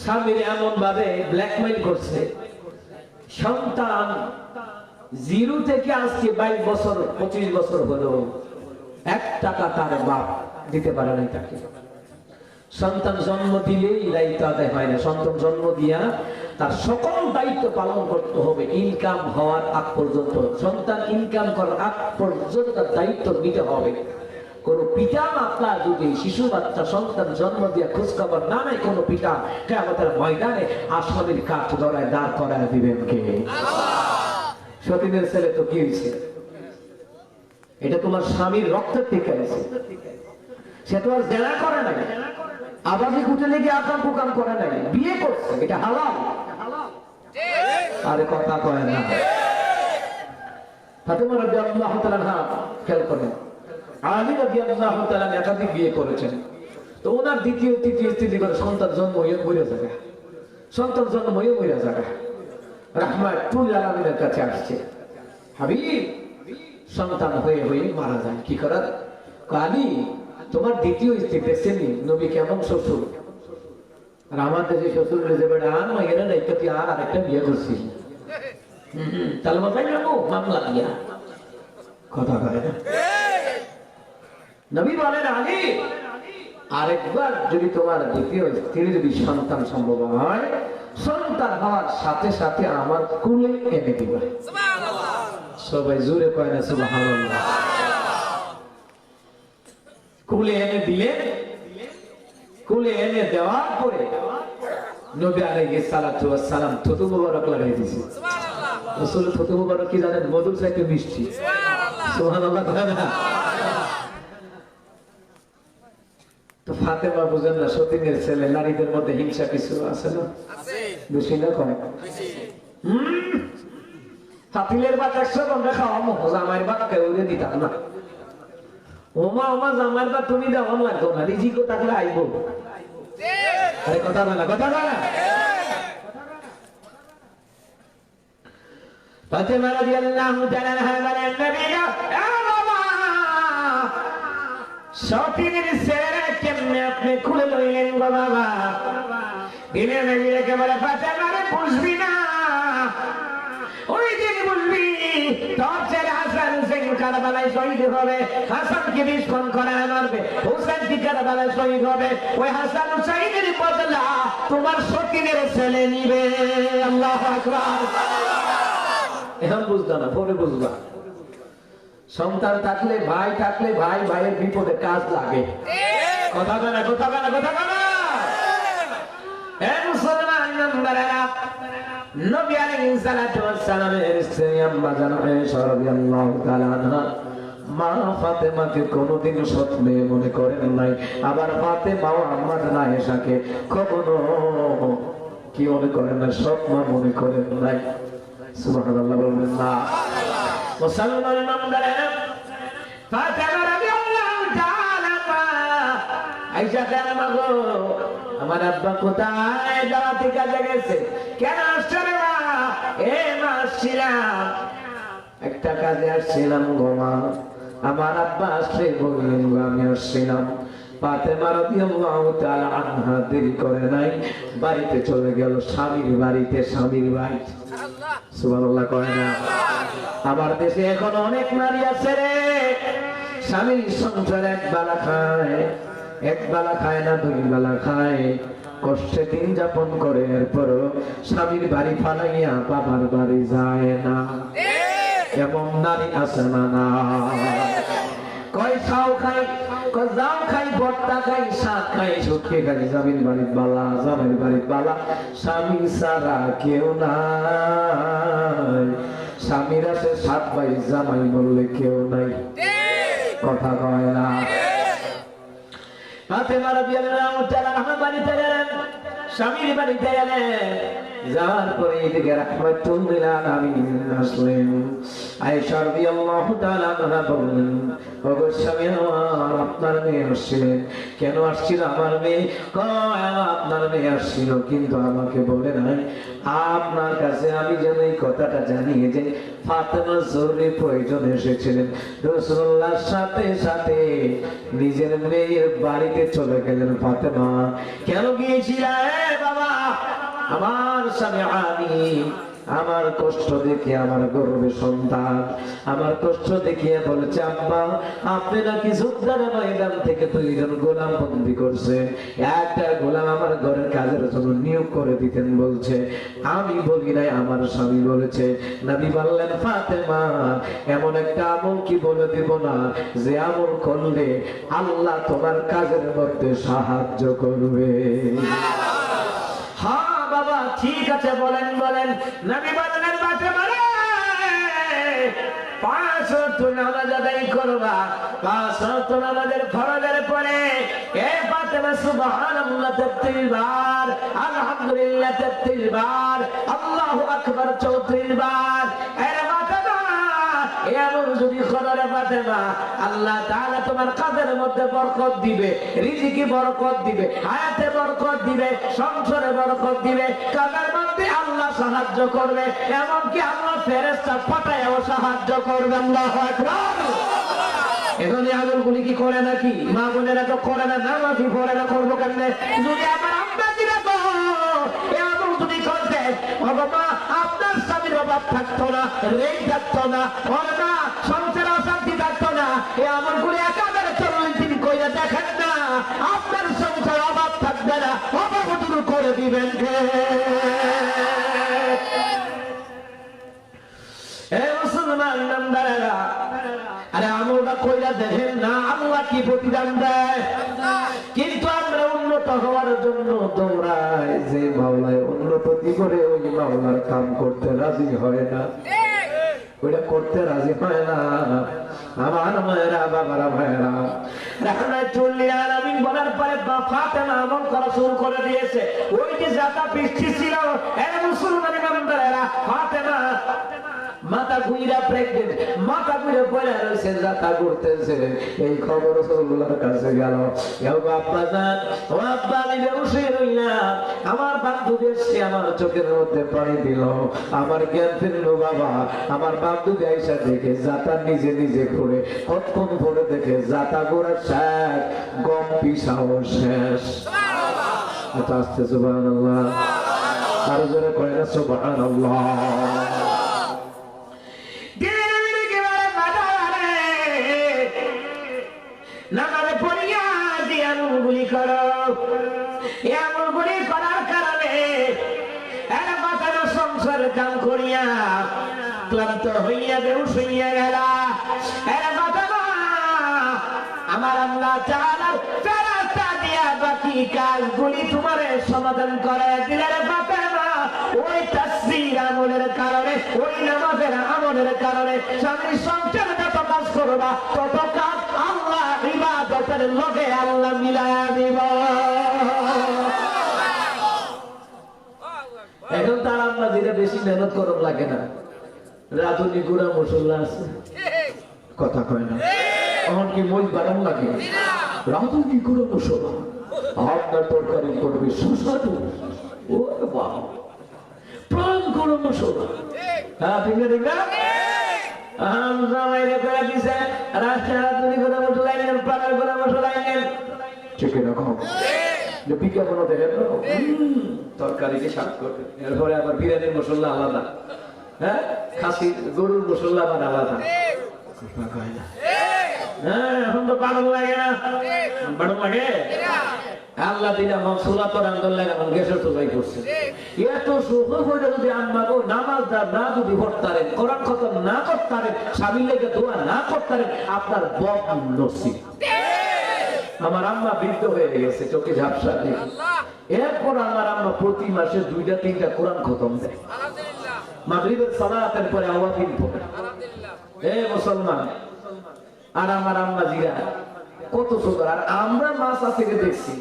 স্বামীর এমন ভাবে ব্ল্যাকমেইল করছে, সন্তান 0 থেকে আজকে 22 বছর 25 বছর হলো, 1 টাকা তার বাপ দিতে পারে নাই তাকে। সন্তান জন্ম দিলেই দায়িত্ব আদায় হয় না, সন্তান জন্ম দিয়া তার সকল দায়িত্ব পালন করতে হবে ইনকাম হওয়ার আগ পর্যন্ত। সন্তান ইনকাম করার আগ পর্যন্ত তার দায়িত্ব নিতে হবে। কোন পিতা মাতা যদি শিশু বাচ্চা সন্তান জন্ম দিয়ে খোঁজ খবর না নেয়, কোন পিতা কিয়ামতের ময়দানে আসামির কাঠ ধরায় দাঁড় করায় দিবেন কে? সতীনের ছেলে তো কি হয়েছে? এটা তোমার স্বামীর রক্তের থেকে আছে। সে তো আর জেনা করে নাই, আবাসি হোটেলে গিয়ে আকাম কুকাম করে নাই, বিয়ে করছে, এটা হালাল। আরে কথা কয় না। ফাতেমা রাদিয়াল্লাহু তাআলা আনহা খেয়াল করেন, আলী রাদিয়াল্লাহু তাআলা একাধিক বিয়ে করেছেন, তো ওনার দ্বিতীয় তৃতীয় স্ত্রী করে সন্তান জন্ম হয়ে মরে যাবে, সন্তান জন্ম হয়ে মরে যাবে। রাহমাতুল আলামিনের কাছে আসছে, হাবিব সন্তান হয়ে হয়ে মারা যায়, কি করার? আলী তোমার দ্বিতীয় স্ত্রী দেখছেনি নবী কেমন শ্বশুর, আর আমার দেশে শ্বশুর যে বেড়া আন এরা নাই তুই আর আরেকটা বিয়ে করছিস, তাহলে মাথায় রাখো মামলা দিয়া কথা কয় না। নবী বলেন আলী আরেকবার যদি তোমার দ্বিতীয় স্ত্রীর যদি সন্তান সম্ভব হয়, সন্তান হওয়ার সাথে সাথে আমার কুলে এনে দিবা। সবাই জোরে কয় না সুবহানাল্লাহ। কুলে এনে দিলেন, কুলে এনে দেওয়ার পরে নবী আলাইহিস সালাতু ওয়াস সালাম থুতু মুবারক লাগাই দিয়েছে। রাসূল থুতু মুবারক কি জানেন? মধুর চাইতে মিষ্টি। সুবহানাল্লাহ কয় না? তো ফাতেমা বুঝেন না, সতীনের ছেলে, নারীদের মধ্যে হিংসা কিছু আছে না? বেশি না কম? হাতিলের বাচ্চা 100 ঘন্টা খাওয়ামো, জামাইয়ের বাচ্চাকে উড়ে দিতাম না। ওমা ওমা জামাইয়ের বাচ্চা তুমি দেওয়ান লাগতো না, রিজিকও থাকলে আইব। আরে কথা বলে না, কথা বলে না। ফাতেমা রাদিয়াল্লাহু তাআলা আনহা বলেন, নবী গো, সতীনের ছেলে কেমনে আপনি খুলে লইলেন গো বাবা? দিনে নবী একেবারে ফাতেমারে বুঝবি না, ওই দিন বুঝবি তোর ছেলে হাসান হুসেন কারবালায় শহীদ হবে, হাসানকে বিস্ফোরণ করে মারবে, হুসেন কি কারবালায় শহীদ হবে, ওই হাসান হুসাইনের বদলা তোমার সতীনের ছেলে নিবে। আল্লাহু আকবার। এখন বুঝতো না, পরে বুঝবা। সন্তান থাকলে ভাই থাকলে ভাই ভাইয়ের বিপদে কাজ লাগে। কথা বলে না, কথা বলে না, কথা বলে না। হে মুসলমান নামদারেরা, নবী আলাইহিস সালাতু ওয়াস সালামের স্ত্রী আম্মা জান আয়েশা রাদিয়াল্লাহু তাআলা আনহা মা ফাতেমাকে কোনোদিন সৎ মেয়ে মনে করেন নাই, আবার ফাতেমাও আম্মা জান আয়েশাকে কখনো কি মনে করেন না, সৎ মা মনে করেন নাই। সুবহানাল্লাহ বলবেন না? মুসলমান নামদারেরা, ফাতেমা রাদিয়াল্লাহু তাআলা আয়েশা কেন মাগো আমার আব্বা কোথায় যাওয়া থেকে কাজে গেছে, কেন আসছে রে মা? এ মা আসছিলাম, একটা কাজে আসছিলাম গো মা। আমার আব্বা আসলে বললেন গো আমি আসছিলাম। ফাতেমা রাদিয়াল্লাহু তাআলা আনহা দেরি করে নাই, বাড়িতে চলে গেল, স্বামীর বাড়িতে, স্বামীর বাড়িতে। সুবহানাল্লাহ কয় না? আমার দেশে এখন অনেক নারী আছে রে, স্বামীর সংসার এক বেলা খায়, এক বেলা খায় না, 2 বেলা খায়, কষ্টে দিন যাপন করে, এরপরও স্বামীর বাড়ি ফালাইয়া বাবার বাড়ি যায় না। এমন নারী আছে না? না কয় খাও খাই, কয় যাও খাই, ভর্তা খাই, শাক খাই, শুকিয়ে খাই, স্বামীর বাড়ির বালা, জামাইয়ের বাড়ির বালা, স্বামী ছাড়া কেউ নাই। স্বামীর আছে 7 ভাই, জামাই বললে কেউ নাই। কথা কয় না? ফাতেমা রাদিয়াল্লাহু তাআলা আনহা বাড়িতে গেলেন, স্বামীর বাড়িতে গেলেন, যাওয়ার পরে এদিকে রাহমাতুল আলামিন আসলেন। আয়েশা রাদিয়াল্লাহু তাআলা আনহা বললেন, ওগো স্বামী আমার, আপনার মেয়ে আসছিলেন। কেন আসছিল আমার মেয়ে? কয় আপনার মেয়ে আসছিল, কিন্তু আমাকে বলে নাই। আপনার কাছে আমি যেন এই কথাটা জানিয়ে যে ফাতেমা জরুরি প্রয়োজন এসেছিলেন। রাসূলুল্লাহর সাথে সাথে নিজের মেয়ের বাড়িতে চলে গেলেন ফাতেমা। কেন গিয়েছিলেন বাবা? আমার স্বামী আলী আমার কষ্ট দেখে, আমার গর্বে সন্তান আমার কষ্ট দেখিয়ে বলেছে, আব্বা আপনি নাকি যুদ্ধের ময়দান থেকে 2 জন গোলাম বন্দী করছেন, একটা গোলাম আমার ঘরের কাজের জন্য নিয়োগ করে দিতেন বলছে। আমি বলি নাই, আমার স্বামী বলেছে। নবী বললেন, ফাতেমা এমন একটা আমল কি বলে দিব না, যে আমল করলে আল্লাহ তোমার কাজের মধ্যে সাহায্য করবে। হ্যাঁ বাবা ঠিক আছে, বলেন বলেন। নবী বললেন, ফাতেমা রে 5 ওয়াক্ত নামাজ আদায় করবা, 5 ওয়াক্ত নামাজের ফরজের পরে এ ফাতেমা সুবহানাল্লাহ 33 বার, আলহামদুলিল্লাহ 33 বার, আল্লাহু আকবার 34 বার। এর ফাতেমা এমন যদি খবরে ফাতেমা, আল্লাহ তাআলা তোমার কাজের মধ্যে বরকত দিবে, রিজিকে বরকত দিবে, হায়াতে বরকত দিবে, সংসারে বরকত দিবে, কাজের মধ্যে আল্লাহ সাহায্য করবে, এমনকি আল্লাহ ফেরেশতা পাঠায়ও সাহায্য করবে। আল্লাহু আকবার। এখন এই আমলগুলি কি করে নাকি? মা বোনেরা তো করে না, নামাজি পড়ে না, করবো কেমনে? যদি আমার আম্মা দিলে তো এই আমল যদি করতে, বাবা আপনার স্বামীর অভাব থাকতো না, রেই থাকতো না, না সংসারে অশান্তি থাকতো না। এই আমলগুলি একাধারে 40 দিন কইরা দেখেন না, আপনার সংসারে অভাব থাকবে না, অভাব দূর করে দিবেন কে? এই মুসলমান নামদারেরা, আরে আমলটা কইরা দেখেন না, আল্লাহ কি প্রতিদান দেয়। কিন্তু আমরা উন্নত হওয়ার জন্য দৌড়াই, যে মাওলায় উন্নত কি করে ওই মাওলার কাম করতে রাজি হয় না, ওইটা করতে রাজি হয় না। আমার মায়েরা, বাবারা, ভাইয়েরা, রাহমাতুল্লিল আলামিন বলার পরে ফাতেমা আমল করা শুরু করে দিয়েছে। ওই যে জাতা বৃষ্টি ছিল, এই মুসলমান ইমামদারেরা, ফাতেমা মাথা ঘুইরা প্রেগনেন্ট, মাথা ঘুরে পড়ে রয়েছে, যাতা করতেছে। এই খবর রাসূলুল্লাহর কাছে গেল। আব্বা জান, ও আব্বা, আমি বেহুশ হইলাম, আমার বান্ধবী এসে আমার চোখের মধ্যে পানি দিল, আমার জ্ঞান ফিরল। বাবা, আমার বান্ধবী আইসা দেখে যাতা নিজে নিজে করে, কতক্ষণ পরে দেখে যাতা করার শেষ, গম পিসাও শেষ। এত আসতে সুবহানাল্লাহ, আরো জোরে কয় না সুবহানাল্লাহ। নামাজে পড়িয়া যে আমলগুলি করো, এই আমলগুলি করার কারণে এরা বাঁচানো সংসার কাম করিয়া ক্লান্ত হইয়া বেহুশ হইয়া গেল। এরা বাঁচানো আমার আল্লাহ তাআলার ফেরেশতা দিয়া বাকি কাজগুলি তোমারে সমাধান করে দিলেন। বাঁচানো ওই তাসবিহ আমলের কারণে, ওই নামাজের আমলের কারণে স্বামীর সংসারে যত কাজ করবা, তত কাজ আল্লাহ ইবাদতের লগে আল্লাহ মিলায়া দিব। এখন তার আম্মা যেটা বেশি মেহনত করব লাগে না, রাধুনি গুড়া মশলা আছে, কথা কয় না, এখন কি মই বাড়ান লাগে, রাধুনি গুড়া মশলা আপনার তরকারি করবে সুস্বাদু। ও বাবা, প্রাণ গুড়া মশলা। হ্যাঁ, ঠিক না, ঠিক না? তরকারিকে স্বাদ করবে, এরপরে আবার বিরিয়ানির মশলা আলাদা, হ্যাঁ, খাসি গরুর মশলা আবার আলাদা। হ্যাঁ, এখন তো বাড়ন লাগে না, বাড়ন লাগে। আল্লাহ দিলা মনসুরা তো রান্দল লাগে, এখন গ্যাসের চুলাই করছে। এত সুখ হইলে যদি আম্মা গো নামাজটা না যদি পড়তারেন, কোরআন খতম না করতারেন, স্বামীর লেগে দোয়া না করতারেন, আপনার বদ নসিব। আমার আম্মা বৃদ্ধ হয়ে গেছে, চোখে ঝাপসা দেখি। এরপর আমার আম্মা প্রতি মাসে 2-3টা কোরআন খতম দেয়। মাগরিবের সালাতের পরে আওয়াজিন পড়ে। এ মুসলমান, আর আমার আম্মা জিরা কত সুন্দর। আর আমরা মাছ থেকে দেখছি,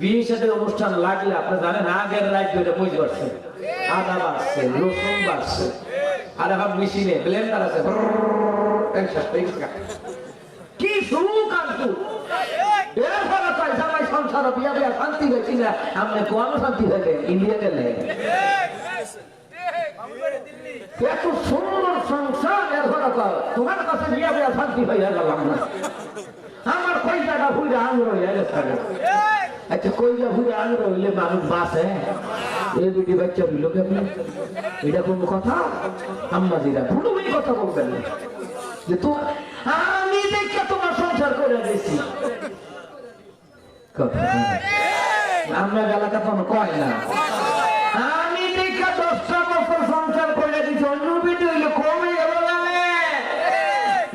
বিয়ের সাথে অনুষ্ঠান লাগলে আপনি জানেন আগের রাত ধরে বই বাড়ছে, আদা বাড়ছে, রসুন বাড়ছে, আর এখন মেশিনে ব্লেন্ডার আছে, কি সুখ আসু। এরপরে কয় জামাই সংসার বিয়া বিয়া শান্তি হয়েছি না, আপনি কোন শান্তি হয়েছে ইন্ডিয়া গেলে। এত সুন্দর সংসার, এরপরে কয় তোমার কাছে বিয়া বিয়া শান্তি হয়ে গেলাম না, আমার কইটাটা ভুলে আঙুর হয়ে গেছে। আচ্ছা, কইটা ভুলে আঙুর হইলে মানুষ বাঁচে? এই দুটি বাচ্চা হইল কেমন? এটা কোন কথা? আম্মাজিরা ভুলুই কথা বলবেন না যে তো আমি দেখে তোমার সংসার করে দিয়েছি। আমরা এলাকা কোনো কয় না, আমি দেখে 10টা বছর সংসার করে দিচ্ছি, অন্য বিটি হইলে কমে গেল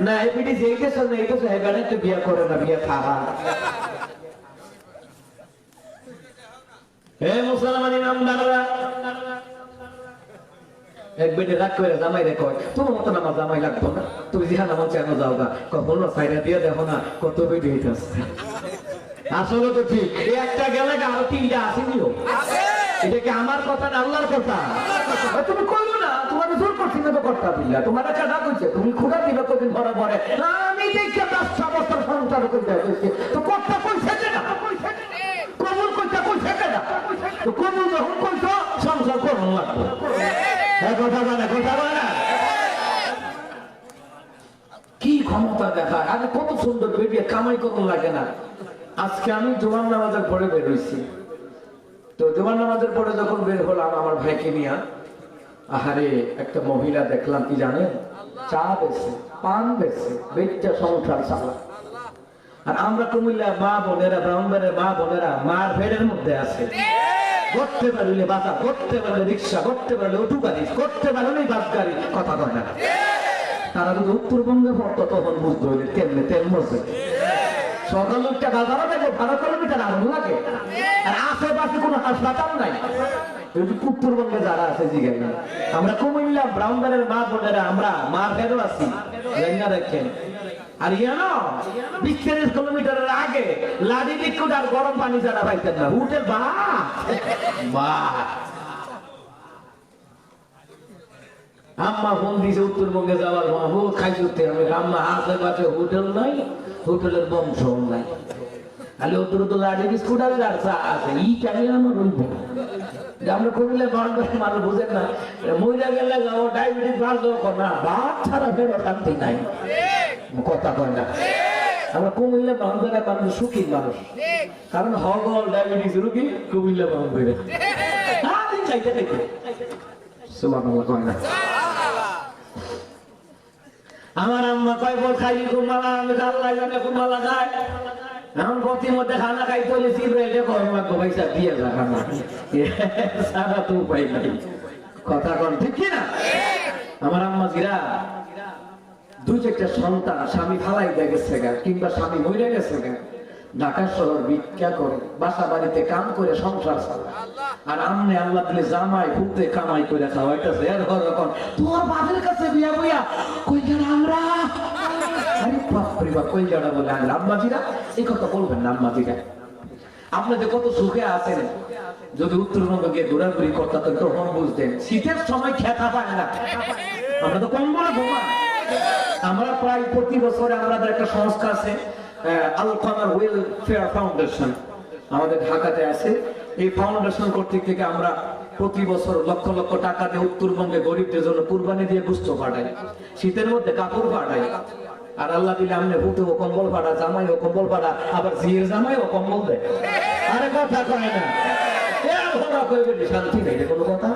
না। এই বিটি যেইটা না এইটা হেগানে তো বিয়া করে না, বিয়া খাওয়া। হে মুসলমান ইমামদাররা, এক বেটে রাগ করে জামাই রে কয় তোমার মতো আমার জামাই লাগতো না, তুমি যেখানে আমার চেনো যাও গা, কখনো সাইডে দিয়ে দেখো না কত বেটে হইতেছে। আসলে তো ঠিক, একটা গেলে আরো 3টা আসেনিও। এটা কি আমার কথা না আল্লাহর কথা? তুমি কইলো না, তোমার জোর করছি না তো কর্তা দিলা, তোমার কাটা কইছে তুমি খুঁড়া দিবা কদিন পরে পরে, না আমি দেখে 10 বছর সংসার করতে কইছি, তো কর্তা কইছে না, কবুল কইছে না, তো কবুল যখন কইছো সংসার করুন লাগবে। হ্যাঁ কথা বলে কি ক্ষমতা দেখায়, আরে কত সুন্দর বেরিয়ে কামাই কত লাগে না। আজকে আমি জুমার নামাজের পরে বের হইছি, তো জুমার নামাজের পরে যখন বের হলাম আমার ভাইকে নিয়ে, আহারে একটা মহিলা দেখলাম কি জানেন, চা বেছে, পান বেছে, বেচা সংসার চালা। আর আমরা কুমিল্লা মা বোনেরা, ব্রাহ্মণের মা বোনেরা মার ভেড়ের মধ্যে আছে, করতে পারলে বাতা, করতে পারলে রিক্সা, করতে পারলে অটো গাড়ি, করতে পারলে বাস গাড়ি, কথা কয় না। তারা যদি উত্তরবঙ্গে পড়তো তখন বুঝতে হইলে তেমনি তেল মরছে। সকাল একটা বাজারও দেখবো 12 কিলোমিটার আগুন লাগে, আর আশেপাশে কোনো হাসপাতাল নাই। উত্তরবঙ্গে যারা আছে জিগাই, আমরা কুমিল্লা ব্রাহ্মণের মা বোনেরা আমরা মার ভেড়ও আছি, জানা দেখেন। আর ইয়ানো 20-30 কিলোমিটারের আগে লাডি বিস্কুট আর গরম পানি যারা পাইতেন না, উঠে বা আম্মা ফোন দিয়েছে উত্তরবঙ্গে যাওয়ার বাবু খাইতে হবে, আম্মা আশেপাশে হোটেল নাই, হোটেলের বংশ নাই, খালি ওদের তো লাডি বিস্কুট আর চা আছে, ইটা আমার রইব। আমরা কমিলে মানুষ বুঝেন না, মহিলা গেলে যাবো ডায়াবেটিস বাড়লো না, ভাত ছাড়া ফেরো শান্তি নাই, কথা কয় না। আমরা কুমিল্লা বান্ধবের মানুষ সুখী মানুষ, কারণ হগল ডায়াবেটিস রুগী কুমিল্লা বান্ধবে চাইতে খাইতে সুবহানাল্লাহ কয় না। আমার আম্মা কয় বল খাই কুমালা, আমি আল্লাহ জানে কুমালা খায়, এখন প্রতি মধ্যে খানা খাইতে হলে সিগারেটে কর্মা পয়সা দিয়ে যা খানা, সারা তো উপায় নাই, কথা কন ঠিক কিনা? আমার আম্মা জিরা 2-4টা সন্তান স্বামী ফালাই দিয়ে গেছে গা, কিংবা স্বামী মরে গেছে গা, ঢাকা শহর ভিক্ষা করে বাসা বাড়িতে কাম করে সংসার চালায়। আর আমনে আল্লাহ দিলে জামাই ফুটে কামাই করে খাওয়াইতেছে, এর ঘর এখন তোমার বাপের কাছে বিয়া বইয়া কই যেন আমরা, আরে বাপরে বাপ কই যাড়া বলে আমরা। আম্মাজিরা এই কথা বলবেন না, আম্মাজিরা আপনাদের কত সুখে আছেন, যদি উত্তরবঙ্গে গিয়ে ঘোরাঘুরি করতেন তখন বুঝতেন শীতের সময় খেতা পায় না, আমরা তো কম্বলে ঘুমান। আমরা প্রায় প্রতি বছরে আমাদের একটা সংস্থা আছে আল কামার ওয়েলফেয়ার ফাউন্ডেশন, আমাদের ঢাকাতে আছে। এই ফাউন্ডেশন কর্তৃক থেকে আমরা প্রতি বছর লক্ষ লক্ষ টাকা দিয়ে উত্তরবঙ্গে গরিবদের জন্য কুরবানি দিয়ে গুস্ত পাঠাই, শীতের মধ্যে কাপড় পাঠাই। আর আল্লাহ দিলে আমনে ফুটে ও কম্বল পাঠা, জামাই ও কম্বল পাঠা, আবার জিয়ের জামাই ও কম্বল দেয়। আরে কথা কয় না, শান্তি নেই কোনো কথা।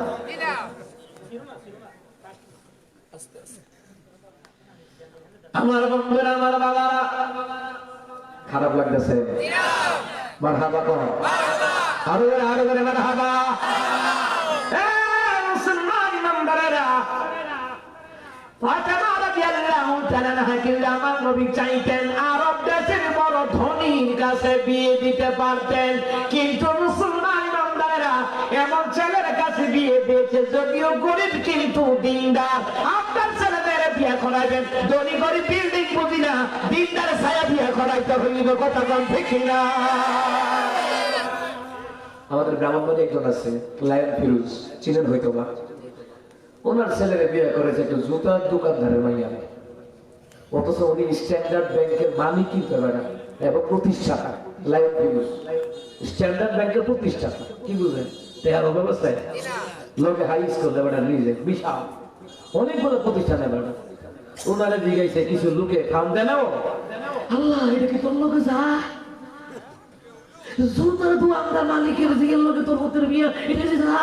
আমার বন্ধুরা, আমার বাবারা, খারাপ লাগতেছে? মারহাবা কর, আরো আরো করে মারহাবা। মুসলমান ইমানদারেরা, ফাতেমা রাদিয়াল্লাহু তাআলা আমার নবী চাইতেন আরব দেশের বড় ধনীর কাছে বিয়ে দিতে পারতেন, কিন্তু মুসলমান ইমানদারেরা এমন ছেলের কাছে বিয়ে দিয়েছে যদিও গরিব কিন্তু দিনদার। আপনার ছেলেদের বিয়ে করাইবেন, ধনী গরিব বিল্ডিং বুঝি না, দিনদার ছায়া বিয়ে করাইতে হইব, কথা বল ঠিক না? আমাদের ব্রাহ্মণবাড়ি একজন আছে লায়ন ফিরোজ, চিনেন হয়তো বা, ওনার ছেলের বিয়ে করেছে একটা জুতার দোকানদারের মাইয়া, অথচ উনি স্ট্যান্ডার্ড ব্যাংকের মালিক কিনতে পারেন এবং প্রতিষ্ঠাতা। লায়ন ফিরোজ স্ট্যান্ডার্ড ব্যাংকের প্রতিষ্ঠাতা, কি বুঝলেন? তেহার ব্যবস্থায় লোকে হাই স্কুল এবার নিজে বিশাল অনেকগুলো প্রতিষ্ঠানে বেড়া। ওনারা জিজ্ঞাসা কিছু লোকে খাম দেন, আল্লাহ এটা কি তোর লোকে যা জুতার দোকানদার মালিকের জিগের লোকে তোর পুত্রের বিয়ে, এটা যে যা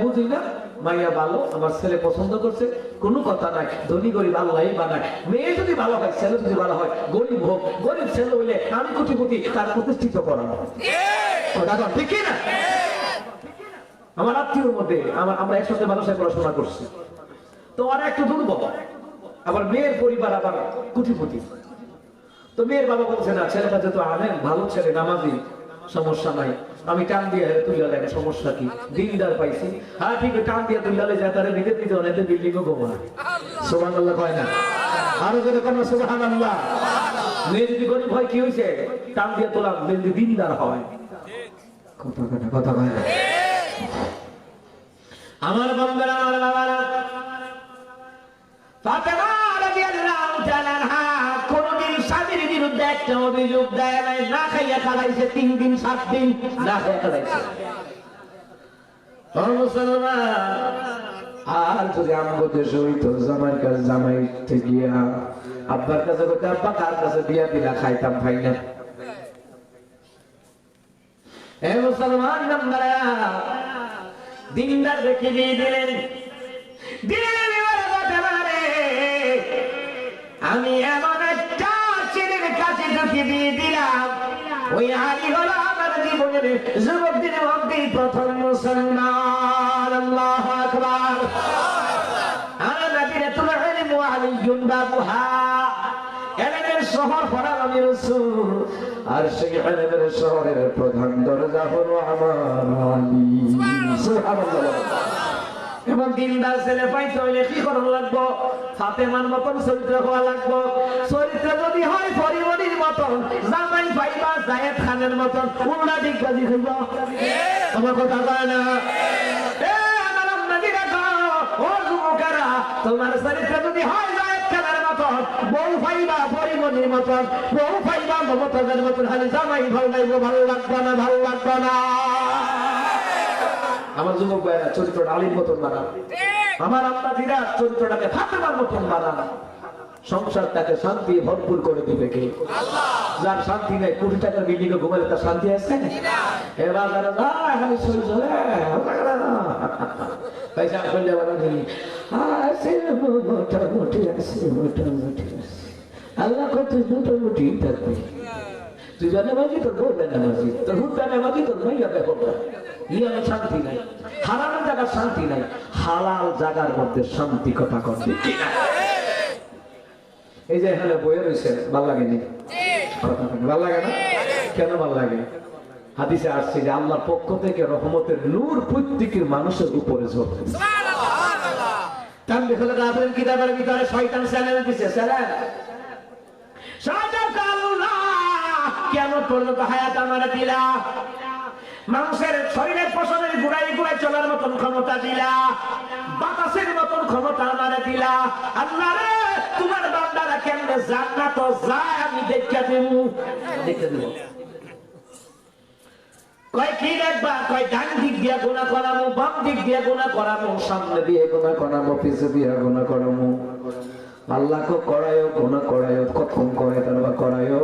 বুঝি না, মাইয়া ভালো, আমার ছেলে পছন্দ করছে, কোনো কথা নাই, ধনী গরিব আল্লাহ বানায়। মেয়ে যদি ভালো হয়, ছেলে যদি ভালো হয়, গরিব হোক, গরিব ছেলে হইলে আমি কোটিপতি, তার প্রতিষ্ঠিত করানো, ঠিক না? আমার আত্মীয়র মধ্যে আমরা একসাথে মানুষের পড়াশোনা করছি, তো আর একটু দুর্বল, আবার মেয়ের পরিবার আবার কোটিপতি। তো মেয়ের বাবা বলছে না, ছেলেটা যেহেতু আনেন ভালো ছেলে, নামাজি, সমস্যা নাই, আমি টান দিয়ে তুলে দেয়, সমস্যা কি, দিনদার পাইছি, হ্যাঁ ঠিক টান দিয়ে তুলে যায়, তারা বিদেশ দিতে অনেক বিল্ডিং ও ঘুমা। সুবহানাল্লাহ কয় না? আরো যদি কোনো সুবহানাল্লাহ। মেয়ে যদি গরিব হয় কি হয়েছে, টান দিয়ে তোলা, দিনদার হয়, কথা কয় না। আমার বন্ধুরা, আমার বাবারা, ফাতেমা রাদিয়াল্লাহু তাআলা আনহা কোনদিন স্বামীর বিরুদ্ধে একটা অভিযোগ দেয় নাই। না খাইয়া খালাইছে 3 দিন 7 দিন না খাইয়া খালাইছে। মুসলমান, আর যদি আমগো দেশে হইতো জামাইর কাছে জামাইতে গিয়া আব্বার কাছে বলতে আব্বা কার কাছে বিয়া দিলা, খাইতাম খাই না। এ মুসলমান নাম্বারা, দিনদার দেখে দিয়ে দিলেন। আমি এমন একটা ছেলের কাছে ঢুকে দিয়ে দিলাম, ওই আলী হলো আমার জীবনের যুবকদের মধ্যে প্রথম মুসলমান। আল্লাহু আকবার। আনা নাবিরাতুল ইলম ওয়া আলিয়্যুন বাবুহা। এলেমের শহর হলাম আমি রাসূল, আর সেই এলেমের শহরের প্রধান দরজা হলো আমার আলী। সুবহানাল্লাহ। এবং দিনদার ছেলে পাইতে হইলে কি করা লাগবো? ফাতেমার মতন চরিত্র হওয়া লাগবো। চরিত্র যদি হয় পরিমণির মতন, জামাই পাইবা জায়েদ খানের মতন, উল্টা দিক বাজি হইব। তোমার কথা কয় না? আমার আম্মাদিরা কও, ও যুবকেরা, তোমার চরিত্র যদি হয় জায়েদ খানের মতন, বউ পাইবা পরিমণির মতন, বউ পাইবা মমতাজের মতন, খালি জামাই ভালো লাগবে, ভালো লাগবে না, ভালো লাগবে না। আমার যুবক ভাইরা চরিত্রটা আলীর মতন বানান, আমার আম্মাদিরা চরিত্রটাকে ফাতেমার মতন বানান। সংসারটাকে শান্তি ভরপুর করে দিবে কে? যার শান্তি নেই, 20 টাকার বিল্ডিং এ ঘুমালে তার শান্তি আছে? এবার যারা যায় খালি সহ্য, পয়সা সহ্য বানানি আছে, মোটামুটি আছে, মোটামুটি আছে। আল্লাহ কত মোটামুটি থাকবে। তুই জানে মাঝি, তোর বউ জানে মাঝি, তোর হুট জানে মাঝি, তোর মাইয়া ব্যাপারটা ইয়ার শান্তি নাই। হারাম জায়গার শান্তি নাই, হালাল জায়গার মধ্যে শান্তি। কথা করবে কিনা? এই যে এখানে বইয়ে রয়েছে, ভাল লাগেনি? ভাল লাগে না? কেন ভাল লাগে? হাদিসে আসছে যে আল্লাহর পক্ষ থেকে রহমতের নূর প্রত্যেকের মানুষের উপরে ঝরবে। তার দেখলে আপনার কিতাবের ভিতরে শয়তান চ্যানেল দিছে, চ্যানেল কেন পর্যন্ত হায়াত আমার দিলা, মানুষের শরীরের পশমের গুড়াই গুড়াই চলার মতন ক্ষমতা দিলা, বাতাসের মতন ক্ষমতা আমার দিলা। আল্লাহ রে, তোমার বান্দারা কেমনে জান্নাত যায় আমি দেখতে দেব, দেখতে দেব। কয় কি দেখবা? কয় ডান দিক দিয়া গুনাহ করামু, বাম দিক দিয়া গুনাহ করামু, সামনে দিয়ে গুনাহ করামু, পিছে দিয়ে গুনাহ করামু। আল্লাহকে করায়ও গুনাহ করায়ও, কখন করে তারা করায়ও,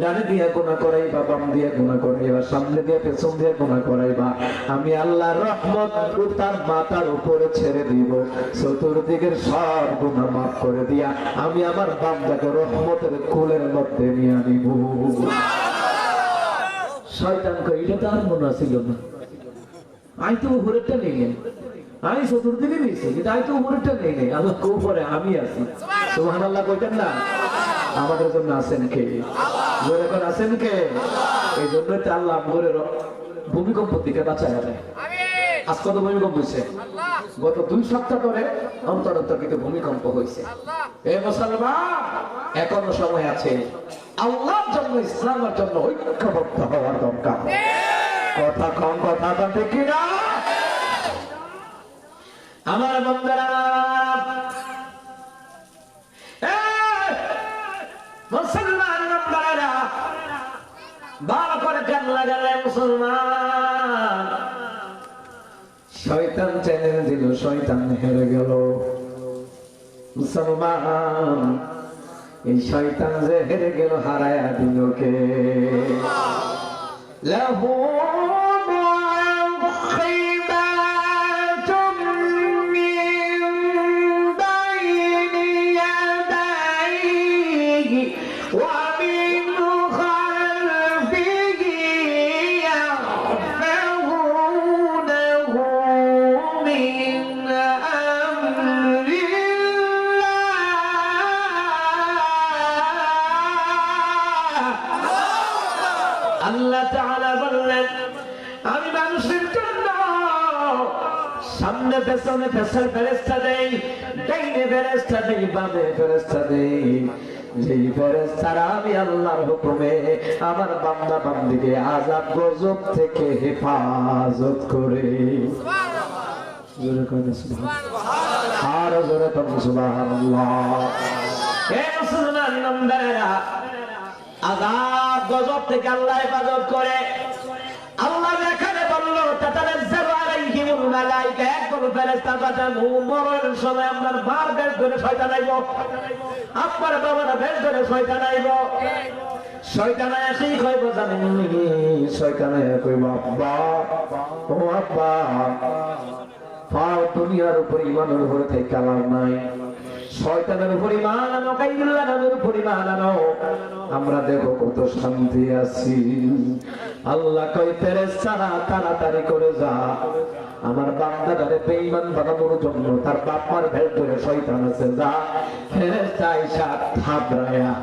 ডানে দিয়ে গুনাহ করাইবা, বাম দিয়ে গুনাহ করাইবা, সামনে দিয়ে পেছন দিয়ে গুনাহ করাইবা। আমি আল্লাহর রহমত তার মাথার উপরে ছেড়ে দিব, চতুর্দিকের সব গুনাহ মাফ করে দিয়া আমি আমার বান্দাকে রহমতের কোলের মধ্যে নিয়ে নিব। শয়তান কই, এটা তো আর মনে ছিল না, আমি তো উপরেরটা নেই, আমি চতুর্দিকে নিয়েছি, কিন্তু আমি তো উপরেরটা নেই নেই। আল্লাহ কেউ পরে আমি আছি। সুবহানাল্লাহ কইতেন না? আমাদের জন্য আছেন কে? জোরে করে আছেন কে? এই জন্যই তো আল্লাহ আমাদের ভূমিকম্প থেকে বাঁচায় দেয়। আজ কত ভূমিকম্প হয়েছে? গত 2 সপ্তাহ ধরে অন্তর কিন্তু ভূমিকম্প হয়েছে। এ মুসলমান, এখনো সময় আছে। আল্লাহর জন্য, ইসলামের জন্য ঐক্যবদ্ধ হওয়ার দরকার। কথা কম, কথা বলতে কিনা? আমার বন্ধুরা, মুসলমান বন্ধুরা, ভালো করে কান লাগালে মুসলমান। শয়তান চ্যালেঞ্জ দিল, শয়তান হেরে গেল। মুসলমান, এই শয়তান যে হেরে গেল, হারায়া দিল কে? লাহু আল্লাহ তাআলা বললেন, আমি মানুষের জন্য সামনে পেছনে ফেরেশতা দেই, ডাইনে ফেরেশতা দেই, বামে ফেরেশতা দেই। যেই ফেরেশতারা আমি আল্লাহর হুকুমে আমার বান্দা বান্দিকে আযাব গজব থেকে হেফাজত করে। জোরে কয় না সুবহানাল্লাহ, আর জোরে কয় সুবহানাল্লাহ। হে মুসলমান ইমানদারেরা, আযাব গজব থেকে আল্লাহ হেফাজত করে। আল্লাহ এখানে বললো তাতানাজ্জালু আলাইহিমুল মালায়েকা, একদল ফেরেশতা পাঠানো। মরণের সময় আপনার বার বের করে শয়তান আইব, আপনার বাবারা বের করে শয়তান আইব। শয়তান কি কইব জানেন নি? শয়তান কইব আব্বা, ও আব্বা, ফাও দুনিয়ার উপর ঈমানের উপরে থেকে লাভ নাই। শয়তানের উপর ঈমান আনো, কাইদুল্লাহ নামের উপর ঈমান আনো, আমরা দেখো কত শান্তি আছি। আল্লাহ কই ফেরেশতারা তাড়াতাড়ি করে যা, আমার বান্দাটারে বেঈমান বানানোর জন্য তার বাপ মার ভেল ধরে শয়তান আছে, যা। ফেরেশতা আইসা থাবরায়া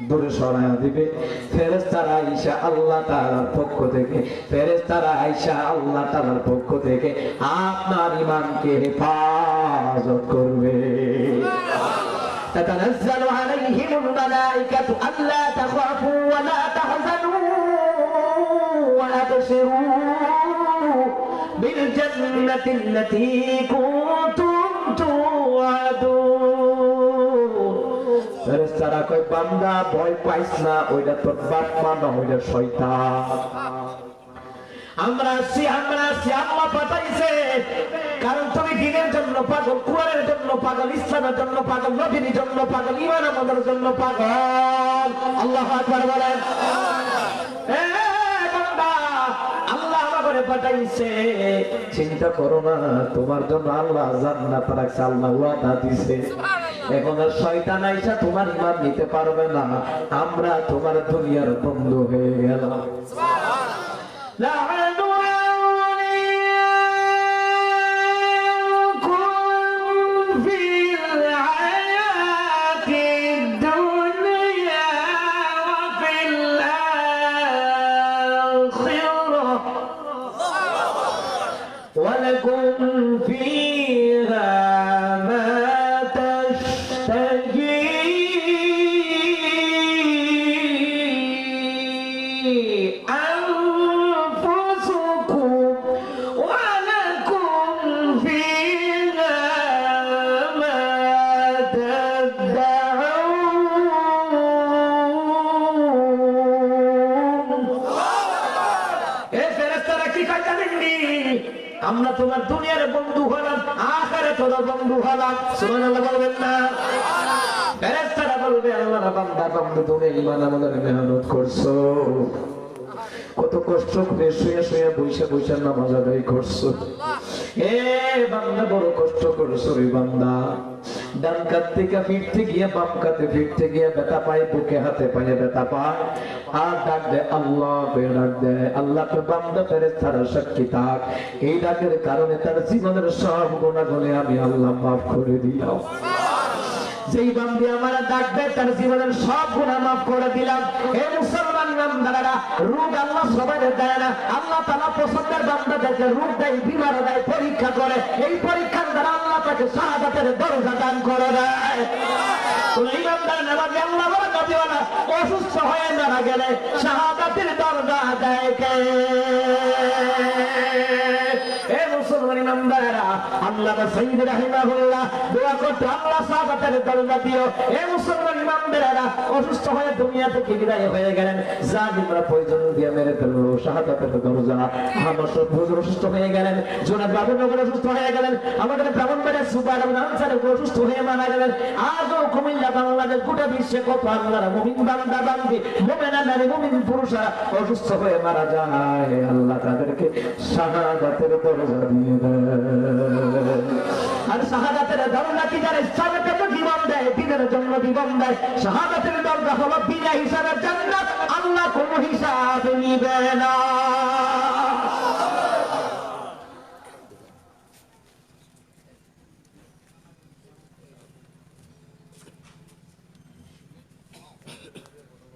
দূরে সরায়া দিবে। ফেরেশতারা আইসা আল্লাহ তাআলার পক্ষ থেকে, ফেরেশতারা আইসা আল্লাহ তাআলার পক্ষ থেকে আপনার ঈমানকে হেফাজত করবে। تتنزل عليهم الملائكة ألا تخافوا ولا تحزنوا وأبشروا بالجنة التي كنتم توعدون। ফেরেশতারা কয় বান্দা ভয় পাইস না, ওইটা তোর বাপ মা না, ওইটা শয়তান। আমরা আসছি আল্লাহ পাঠাইছে, কারণ তুমি দিনের জন্য পাগল, কুরআনের জন্য পাগল, ইসলামের জন্য পাগল, নবীর জন্য পাগল, ঈমান আমাদের জন্য পাগল। আল্লাহু আকবার বলেন। বান্দা, আল্লাহ আমাকে পাঠাইছে, চিন্তা করো না, তোমার জন্য আল্লাহ জান্নাত রাখছে, আল্লাহ ওয়াদা দিয়েছে। এখন আর শয়তান আইসা তোমার ঈমান নিতে পারবে না, আমরা তোমার দুনিয়ার বন্ধু হয়ে গেলাম। ولكم فيها ما تشتهي أنفسكم ولكم فيها ما تدعون। إيه فرستنا كيف تعلمني؟ আমরা তোমার দুনিয়ার বন্ধু হলাম, আখিরাতের বন্ধু হলাম। সুবহানাল্লাহ বলবেন না? ফেরেশতারা বলবে আল্লাহর বান্দা, বান্দা তুমি ঈমান আমাদের মেহনত করছো, কত কষ্ট করে শুয়ে শুয়ে বইসা বইসা নামাজ আদায় করছো। এ বান্দা বড় কষ্ট করছো রে বান্দা। ডান কাত থেকে ফিরতে গিয়ে বাম কাতে ফিরতে গিয়ে ব্যথা পায়, বুকে হাতে পায়ে ব্যথা পায়, আর ডাক দে আল্লাহ, ডাক দে আল্লাহ। বান্দা ফেরেশতারা সাক্ষী থাক, এই ডাকের কারণে তার জীবনের সব গুনাহগুলো আমি আল্লাহ মাফ করে দিলাম। যেই বান্দি আমার ডাকবে তার জীবনের সব গুনাহ মাফ করে দিলাম। হে মুসলমান ইমানদারেরা, রোগ আল্লাহ সবাইকে দেয় না, আল্লাহ তাআলা পছন্দের বান্দাদেরকে রোগ দেয়, বিমার দেয়, পরীক্ষা করে। এই পরীক্ষার দ্বারা আল্লাহ তাকে শাহাদাতের দরজা দান করে দেয়। কোন ইমানদার নামাজি আল্লাহ বলে নবীওয়ালা অসুস্থ হয়ে মারা গেলে শাহাদাতের দরজা দেয় কে? হে মুসলমান ইমানদারেরা, আল্লামা সাইয়্যিদ রাহিমাহুল্লাহ দোয়া করতে, আল্লাহ শাহাদাতের দরজা দিও। হে মুসলমান ইমানদারেরা, অসুস্থ হয়ে দুনিয়া থেকে বিদায় হয়ে গেলেন, জালিমরা পয়জন দিয়ে মেরে ফেললো শাহাদাতের দরজা। আমার সব হুজুর অসুস্থ হয়ে গেলেন, জনাব বাবুনগর অসুস্থ হয়ে গেলেন, আমাদের ব্রাহ্মণবাড়িয়ার সুপার আনসার অসুস্থ হয়ে মারা গেলেন। আজও কুমিল্লা, বাংলাদেশ, গোটা বিশ্বে কত আল্লাহর মুমিন বান্দা বান্দি, মুমিনা নারী, মুমিন পুরুষরা অসুস্থ হয়ে মারা যায়, আল্লাহ তাদেরকে শাহাদাতের দরজা দিয়ে দেয়। আর শাহাদাতের দরজা কি যারা ইসলামের জন্য জীবন দেয়, দিনের জন্য জীবন দেয়, শাহাদাতের দরজা হলো বিনা হিসাবে জান্নাত, আল্লাহ কোনো হিসাব নিবে না।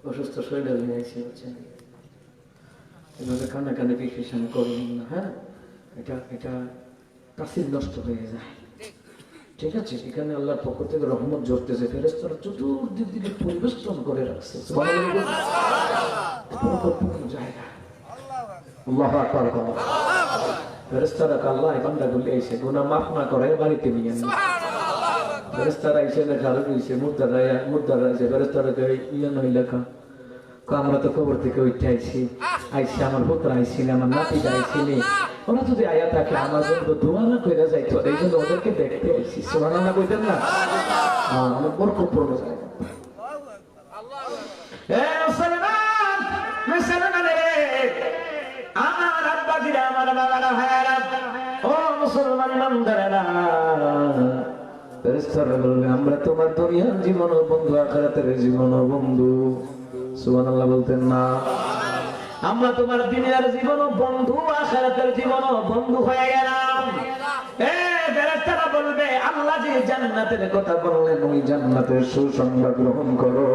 অসুস্থ শরীরে নিয়েছি, বুঝছেন? এভাবে কান্না কান্না প্রিপারেশন করুন না, হ্যাঁ? এটা তাসির নষ্ট হয়ে যায়। ঠিক আছে, এখানে আল্লাহর পক্ষ থেকে রহমত ঝরতেছে, ফেরেশতারা চতুর্দিক দিকে পরিবেষ্টন করে রাখছে। সুবহানাল্লাহ। জায়গা আল্লাহু আকবার। ফেরেশতারা আল্লাহ বান্দাগুলো এসে গুনাহ মাফ না করে বাড়িতে নিয়ে নেয়। ফেরেশতারা এসে লেখা রয়েছে মুর্দারা এসে ফেরেশতারা ইয়ে নয় লেখা, আমরা তো কবর থেকে উঠে আইছি, আইসি আমার পুত্র আইসিনি, আমার নাতিটা আইসিনি, ওরা যদি আয়া থাকে আমার জন্য দোয়া না কইরা যাইতো, এই জন্য ওদেরকে দেখতে আইসি। সুবহানাল্লাহ কইতেন না? আমার বরকতপূর্ণ জায়গা। মুসলমান মুসলমান রে, আমার আব্বাজিরা, আমার বাবারা, ভাইয়ারা, ও মুসলমান বান্দারা, ফেরেশতারা বলবে আমরা তোমার দুনিয়ার জীবন ও বন্ধু, আখিরাতের জীবন ও বন্ধু। সুবহানাল্লাহ বলতেন না? আমরা তোমার দুনিয়ার জীবন ও বন্ধু, আখিরাতের জীবন ও বন্ধু হয়ে গেলাম। ফেরেশতারা বলবে আল্লাহ যে জান্নাতের কথা বললেন, ওই জান্নাতের সুসংবাদ গ্রহণ করো,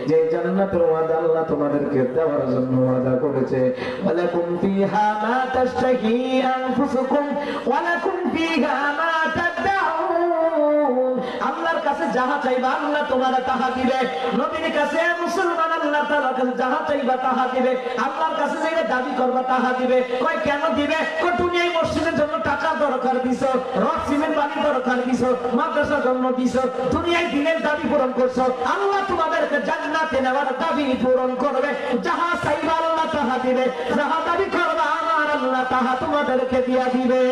যে জান্নাতের ওয়াদা আল্লাহ তোমাদেরকে দেওয়ার জন্য ওয়াদা করেছে। ওয়ালাকুম ফিহা মা তাশতাহি আনফুসুকুম ওয়ালাকুম ফিহা মা তাদউন। আল্লাহর কাছে যাহা চাইবা আল্লাহ তোমাদের তাহা দিবে। নবীর কাছে মুসলমান আল্লাহ তাআলার কাছে যাহা চাইবা তাহা দিবে। আল্লাহর কাছে যেটা দাবি করবা তাহা দিবে। কয় কেন দিবে? কয় দুনিয়ায় মসজিদের জন্য টাকা দরকার দিছো, রড সিমেন্ট বালি দরকার দিছো, মাদ্রাসার জন্য দিছো, দুনিয়ায় দিনের দাবি পূরণ করছো, আল্লাহ তোমাদেরকে জান্নাতে নেওয়ার দাবি পূরণ করবে। যাহা চাইবা আল্লাহ তাহা দিবে, যাহা দাবি করবা আমার আল্লাহ তাহা তোমাদেরকে দিয়া দিবে।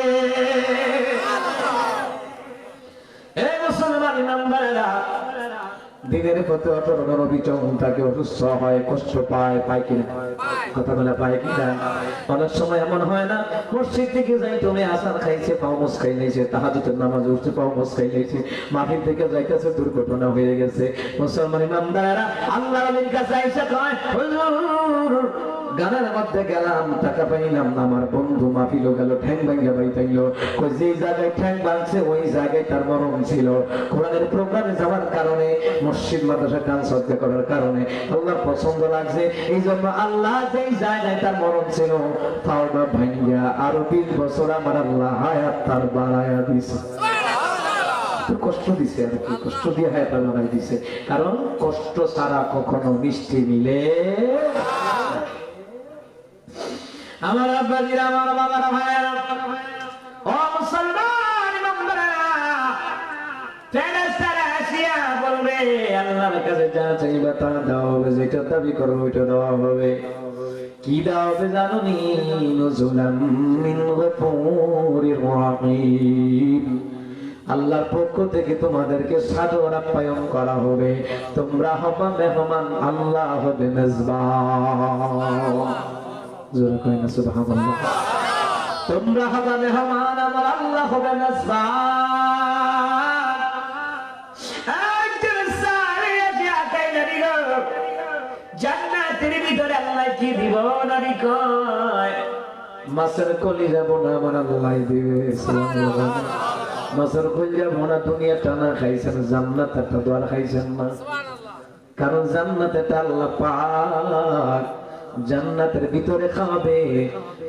এই মুসলমান ইমানদারেরা, দিনের পথে অটল অবিচল থাকে, অসুস্থ হয়, কষ্ট পায়, পায় কিনা? কথা বলে পায় কিনা? অনেক সময় এমন হয় না, মসজিদ থেকে যাই তুমি আসার খাইছে, পাও মোস খাই নিয়েছে, তাহাজ্জুদের নামাজ উঠছে, পাও মোস খাই নিয়েছে, মাহফিল থেকে যাইতেছে, দুর্ঘটনা হয়ে গেছে। মুসলমান ইমানদারেরা আল্লাহর ওলির কাছে আইসা কয়, হুজুর গানের মধ্যে গেলাম, টাকা পাইলাম না, আমার বন্ধু মাহফিলও গেল, ঠ্যাং ভাঙ্গা বাইতাইলো। কই যে জায়গায় ঠ্যাং ভাঙছে ওই জায়গায় তার মরণ ছিল। কোরআনের প্রোগ্রামে যাওয়ার কারণে, মসজিদ মাদ্রাসা গান শ্রদ্ধা করার কারণে আল্লাহর পছন্দ লাগছে, এই জন্য আল্লাহ যেই জায়গায় তার মরণ ছিল পাওনা ভাঙ্গা আরো 20 বছর আমার আল্লাহ হায়াত তার বাড়ায়া দিছে। কষ্ট দিছে আর কি, কষ্ট দিয়ে হায়াত বাড়াই দিছে, কারণ কষ্ট ছাড়া কখনো মিষ্টি মিলে। আমার আব্বাজিরা, আমার বাবারা, ভাইয়েরা, ও মুসলমান ইমানদারেরা, ফেরেশতারা আসিয়া বলবে আল্লাহর কাছে যা চাইবা তা দেওয়া হবে, যেটা দাবি করবে ওইটা দেওয়া হবে। কি দেওয়া হবে জানোনি? নুজুলাম মিন গফুরির রহিম। আল্লাহর পক্ষ থেকে তোমাদেরকে সাদর আপ্যায়ন করা হবে, তোমরা হবে মেহমান, আল্লাহ হবে মেজবান। জোরে কই না সুবহানাল্লাহ। তোমরা হবে মেহমান, আমার আল্লাহ হবে মেজবান। একজন সারিয়া যা কাইনা দিল জান্নাতের ভিতরে আল্লাহ কি দিব নারী কয় মাছের কলিজা বোনা আমার আল্লাহ দিবে। সুবহানাল্লাহ। মাছের কলিজা বোনা দুনিয়া টানা খাইছেন, জান্নাত একটা দোয়ার খাইছেন না, কারণ জান্নাতে আল্লাহ পাক জান্নাতের ভিতরে খাবে,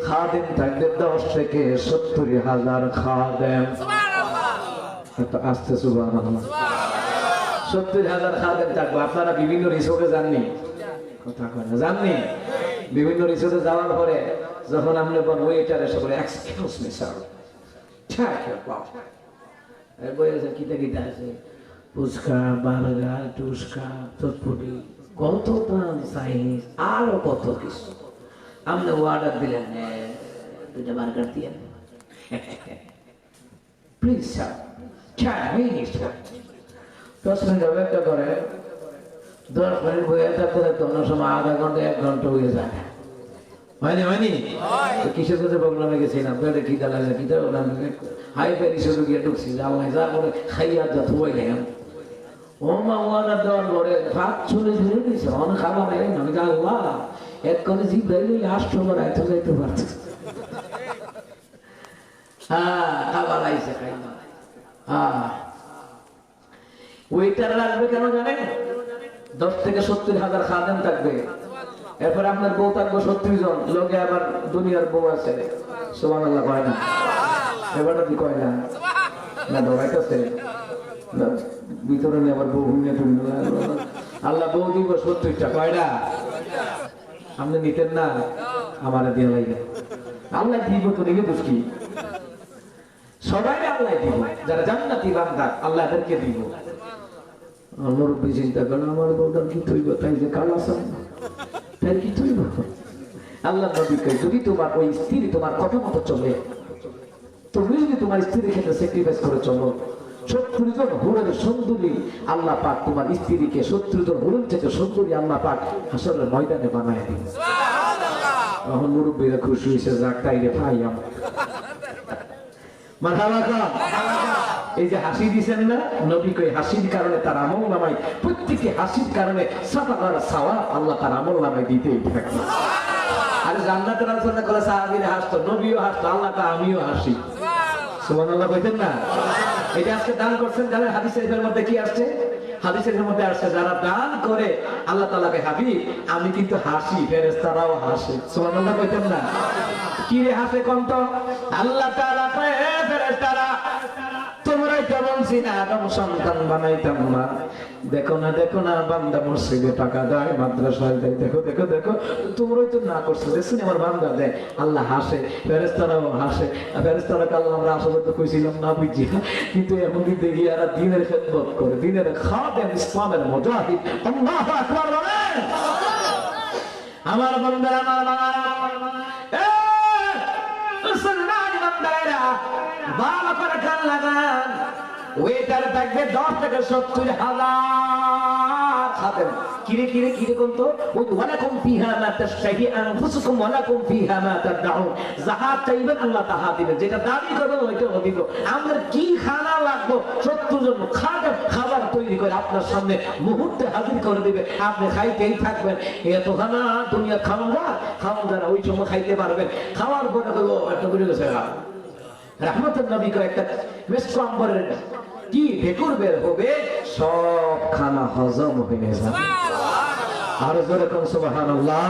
খাদেম থাকবে 10 থেকে 70,000 খাদেম। আসতে সুবহানাল্লাহ। 70,000 খাদেম থাকবে। আপনারা বিভিন্ন রিসোর্টে যাননি? কথা কয় না, যাননি? বিভিন্ন রিসোর্টে যাওয়ার পরে যখন আপনি বলেন ওয়েটার এসে বলে এক্সকিউজ মি স্যার, বলেছে কিতা কিতা আছে, ফুচকা, বার্গার, টুসকা, চটপটি, কত দাম, চাইনিজ, আরো কত কিছু। আপনি অর্ডার দিলেন, 2টা বার্গার দিয়ে প্লিজ স্যার, 4 মিনিট। 10 মিনিট অপেক্ষা করে, 10 মিনিট বইটা করে তো অন্য সময় আধা ঘন্টা 1 ঘন্টা হয়ে যায়। হয়নি? হয়নি? কিসের কাছে প্রোগ্রামে গেছিলাম, পেটে খিদা লাগে, খিদা হাই প্যারি শুধু গিয়ে ঢুকছি, যা করে খাইয়া যা ধুয়ে গেলাম। ও মা ওয়ার্ডার দেওয়ার পরে ভাত চলে ধরে দিয়েছে, অনেক খাবার নেই। আমি আল্লাহ এক করে জিব্রাইল আসবার আইতে যাইতে পারছে। হ্যাঁ, খাবার আইছে, খাইলাম। হ্যাঁ, ওয়েটার রাখবে কেন জানেন? 10 থেকে 70,000 খাদেম থাকবে, এরপর আপনার বউ থাকবে 70 জন, লোকে আবার দুনিয়ার বউ আছে। সুবহানাল্লাহ কয় না? এবারটা কি কয় না? না ডরাইতেছে না ভিতরে নিয়ে আবার বউ নিয়ে আল্লাহ বউ দিব 70টা কয়টা আপনি নিতেন না আমার দিয়ে লাগে আল্লাহ দিব তো নিবে দোষ কি সবাই আল্লাহ দিব যারা জান্নাতি বান্দা আল্লাহ এদেরকে দিব মুরব্বী চিন্তা করেন আমার বউটার কি তৈব তাই যে কাল আসাম তাই কি তৈব আল্লাহ নবী কয় যদি তোমার ওই স্ত্রী তোমার কথা মতো চলে তুমি যদি তোমার স্ত্রীর ক্ষেত্রে স্যাক্রিফাইস করে চলো 70 জন হুরের সুন্দরী আল্লাহ পাক তোমার স্ত্রীকে 70 জন হুরের থেকে সুন্দরী আল্লাহ পাক হাসরের ময়দানে বানায় দিন সুবহানাল্লাহ এখন মুরব্বীরা খুশি হইছে যাক তাইরে ভাই আমার মারহাবা কা এই যে হাসি দিবেন না নবী কই হাসির কারণে তার আমল নামায় প্রত্যেকটি হাসির কারণে সাফার সওয়াব আল্লাহ তার আমল নামায় দিতেই থাকে আরে জান্নাতের আলোচনা করে সাহাবীরা হাসতো নবীও হাসতো আল্লাহ তা আমিও হাসি সুবহানাল্লাহ কইতেন না এটা আজকে দান করছেন জানেন হাদিস শরীফের মধ্যে কি আসছে হাদিসের মধ্যে আসছে যারা দান করে আল্লাহ তাআলাকে হাবিব আমি কিন্তু হাসি ফেরেশতারাও হাসে সুবহানাল্লাহ কইতেন না কি রে হাসে কোন তো আল্লাহ তাআলা কয় ফেরেশতারা তোমরাই তো বলছি না আদম সন্তান বানাইতাম না দেখো না বান্দা মসজিদে টাকা দেয় মাদ্রাসায় দেয় দেখো দেখো দেখো তোমরাই তো না করছো দেখছো আমার বান্দা দেয় আল্লাহ হাসে ফেরেশতারাও হাসে ফেরেশতারা আল্লাহ আমরা আসলে তো কইছিলাম না বুঝি কিন্তু এখন কিন্তু এরা দ্বীনের খেদমত করে দ্বীনের খাদেম ইসলামের মুজাহিদ আল্লাহু আকবার বলেন আমার বান্দারা মুসলমান বান্দারা ভালো করে কান লাগান ওয়েটার থাকবে 10 থেকে 70,000 খাদেম কিরে কিরে কিরে কোন তো ওয়ালাকুম ফিহা মা তাশতাহি আনফুসুকুম ওয়ালাকুম ফিহা মা তাদউন যাহা চাইবেন আল্লাহ তাহা দিবেন যেটা দাবি করবেন ওইটা দিব আমরা কি খানা লাগবে 70 জন খাদেম খাবার তৈরি করে আপনার সামনে মুহূর্তে হাজির করে দিবে আপনি খাইতেই থাকবেন এত খানা দুনিয়া খাওয়া যারা ওই সময় খাইতে পারবেন খাওয়ার পরে তো একটা করে গেছে রহমতের নবী কয় একটা মেসকম্বরের কি ঢেকুর বের হবে সব খানা হজম হয়ে যাবে সুবহানাল্লাহ আর জোরে কোন সুবহানাল্লাহ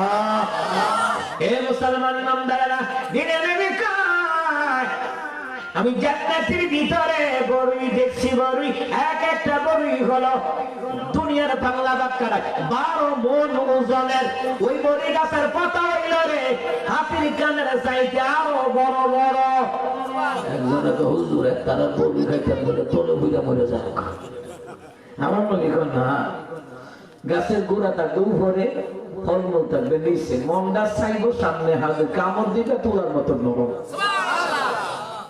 হে মুসলমান ইমানদাররা দিনে নবী কয় আমি জান্নাতের ভিতরে বড়ই দেখছি বড়ই এক একটা বড়ই হলো দুনিয়ার বাংলা বাক্কারা 12 মণ ওজনের ওই বড়ই গাছের পাতা হইল রে হাতির কানের চাইতে আরো বড় বড় একজনে তো হুজুর তারা বড়ই খাইতে বলে তোলে বুইরা মরে যাক আমার মনে হয় না গাছের গোড়া থাকবে উপরে ফলমূল থাকবে নিচে মন্ডা চাইব সামনে হাতে কামড় দিবে তোলার মতো নরম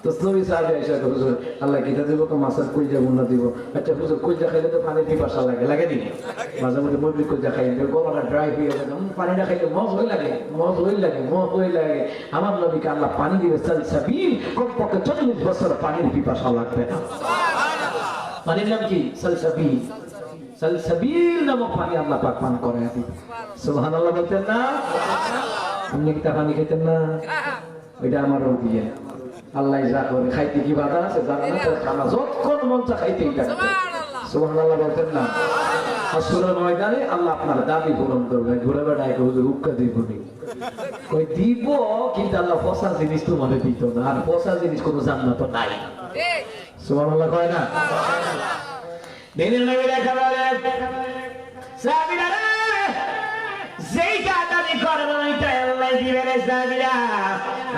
তো নবী সাহেব এসে হুজুর আল্লাহ কিটা দিব তো মাছের কইজা গুণা দিব আচ্ছা হুজুর কইজা খাইলে তো পানি পিপাসা লাগে নি মাঝে মাঝে মুরগি কইজা খাইলে গলাটা ড্রাই হয়ে যায় পানিটা খাইলে মজ হয়ে লাগে আমার নবীকে আল্লাহ পানি দিবে সালসাবিল কমপক্ষে 40 বছর পানির পিপাসা লাগবে না সুবহানাল্লাহ পানির নাম কি সালসাবিল নামক পানি আল্লাহ পাক পান করে দিবে সুবহানাল্লাহ বলতেন না আপনি কি তা পানি খেতেন না ওইটা আমার দিয়ে আল্লাহ যা করে খাইতে কি বাধা আছে জানা না খানা যতক্ষণ মন চা খাইতেই থাকে সুবহানাল্লাহ বলতেন না হাসরের ময়দানে আল্লাহ আপনার দাবি পূরণ করবে ঘুরে বেড়ায় হুজুর উক্কা দিবনি কই দিব কিন্তু আল্লাহ পচা জিনিস তোমারে দিত না আর পচা জিনিস কোনো জান্নাত নাই ঠিক সুবহানাল্লাহ কয় না দিনের নবী লেখা বলে সাহাবীরা যেইটা দাবি করবে ওইটা আল্লাহ দিবে রে সাহাবীরা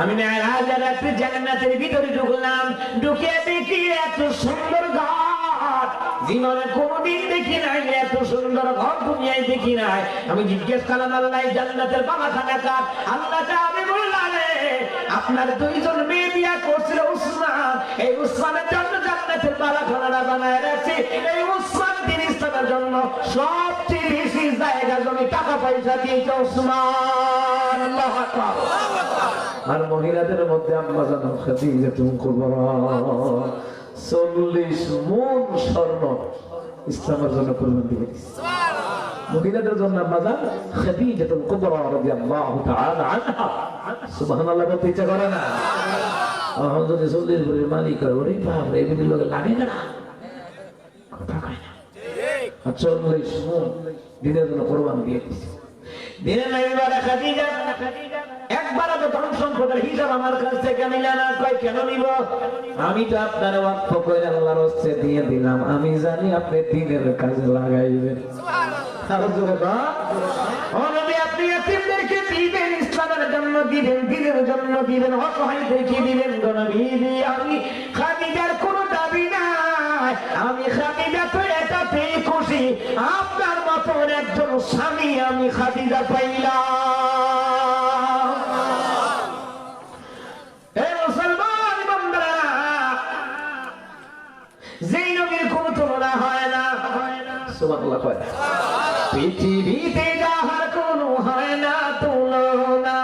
আমি মেরাজের রাতে জান্নাতের ভিতরে ঢুকলাম ঢুকে দেখি এত সুন্দর ঘর জীবনে কোনোদিন দেখি নাই এত সুন্দর ঘর দুনিয়ায় দেখি নাই আমি জিজ্ঞেস করলাম আল্লাহ জান্নাতের বাগাখানা কার আল্লাহ আমি বললাম আপনার দুইজন মেয়ে বিয়া করছিল উসমান এই উসমানের জন্য জান্নাতের বাগাখানা বানায় রাখছি এই উসমান দিন ইসলামের জন্য সবচেয়ে বেশি জায়গা জমি টাকা পয়সা দিয়েছে উসমান আল্লাহু আকবার আর মহিলাদের মধ্যে আম্মা জান খাদিজাতুল কুবরা 40 মণ স্বর্ণ ইসলামের জন্য কুরবান দিয়েছে সুবহানাল্লাহ মহিলাদের জন্য আম্মা জান খাদিজাতুল কুবরা রাদিয়াল্লাহু তাআলা আনহা সুবহানাল্লাহ বলতে ইচ্ছা করে না এখন যদি 40 ভরির মালিক হয় ওরে বাপ রে এগুলি লোকে লাগে না কথা কয় না ঠিক 40 মণ দিনের জন্য কুরবান দিয়েছে দিনের নবী বলে খাদিজা একবার আগে ধন সম্পদের হিসাব আমার কাছ থেকে নিলেন না, কয় কেন নিব? আমি তো আপনার ওয়াকফ করে আল্লাহর রাস্তায় দিয়ে দিলাম, আমি জানি আপনি দ্বীনের কাজে লাগাইবেন। আর জোরে বল, ও নবী আপনি এতিমদেরকে দিবেন, ইসলামের জন্য দিবেন, দ্বীনের জন্য দিবেন, অসহায়দেরকে দিবেন। গো নবী, আমি খাদিজার কোনো দাবি নাই, আমি খাদিজা তো এটাতেই খুশি, আপনার মতন একজন স্বামী আমি খাদিজা পাইলাম। এই মুসলমান বান্দারা, যেই নবীর কোনো তুলনা হয় না, সুবহানাল্লাহ কয়, পৃথিবীতে যাহার কোনো হয় না তুলনা,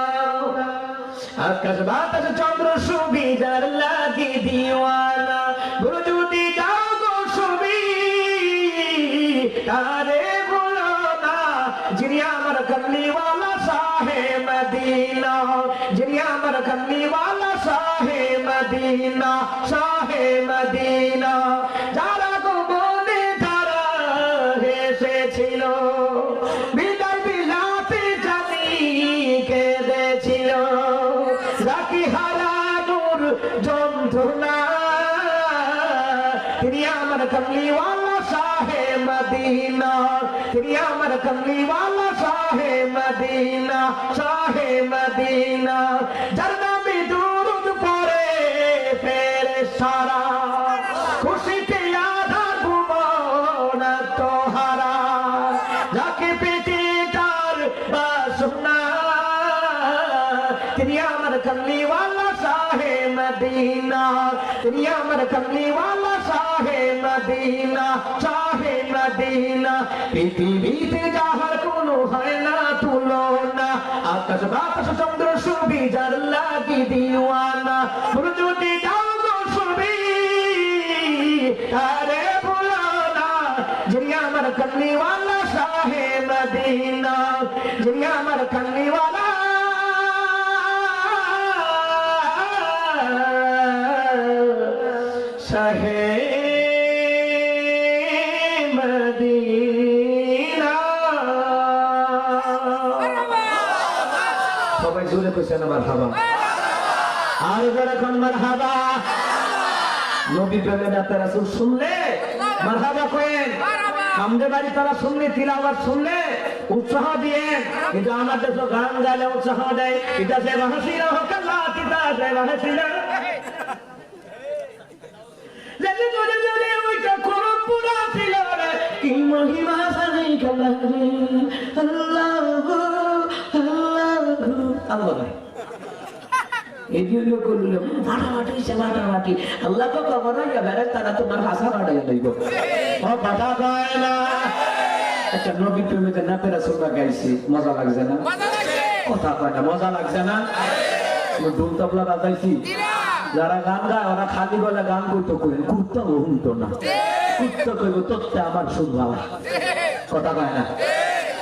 আকাশ বাতাস চন্দ্র সুবি যার লাগি দিওয়ানা, গুরু যদি যাও গো সুবি তারে বলো না, যিনি আমার কমলিওয়ালা শাহে মদিনা, যিনি আমার কমলিওয়ালা শাহে মদিনা, শাহে মদিনা, যারা গো মনে তারা এসেছিল, বিদায় বিলাতে জানি কেঁদেছিল, রাখি হারানোর যন্ত্রণা, তিনি আমার কমলিওয়ালা শাহে মদিনা, তিনি আমার কমলিওয়ালা শাহে মদিনা, শাহে মদিনা, যার নামে দুরূদ পড়ে ফেরেশতারা, খুশিতে আধা ঘুমোনা তোহারা, যাকে পেটে তার বাসনা, তিনি আমার কমলিওয়ালা শাহে মদিনা, তিনি আমার কমলিওয়ালা শাহে মদিনা, শাহে মদিনা, পৃথিবীতে যাহার কোনো হয় না তুলনা, আকাশ বাতাস চন্দ্র সুবি যার লাগি দিওয়ানা, গুরু যদি যাও গো সুবি আরে বলো না, যিনি আমার কমলিওয়ালা শাহে মদিনা, যিনি আমার কমলিওয়ালা শাহে মদিনা। সবাই জোরে কইছেন মারহাবা, আর জোরে কোন মারহাবা। নবী প্রেমে নেতা রাসূল শুনলে মারহাবা কইেন, আমাদের বাড়ি তারা শুনলে, তিলাওয়াত শুনলে উৎসাহ দিয়ে, কিন্তু আমার দেশে গান গাইলে উৎসাহ দেয়, এটা সে বাহাসিরা হোক আল্লাহ, এটা সে বাহাসিরা যেতে জোরে জোরে ওইটা কোনো পুরা ছিল রে, কি মহিমা জানি কালা রে, আল্লাহু আল্লাহু আল্লাহ। এই জন্য করলাম ফাটাফাটি আল্লাহ তো খবর রাখা বেড়ে, তারা তোমার হাসা বাড়াই লইব, ও বাধা পায় না। একটা নবী প্রেমিকের নাতে রাসূলুল্লাহ গাইছি, মজা লাগছে না? কথা কয় না, মজা লাগছে না? ঢোল তবলা বাজাইছি, যারা গান গায় ওরা খালি গলা গান করতো, করেন কুত্তা শুনতো না, কুত্তা কইব তোরটা আমার শুনবা, কথা কয় না?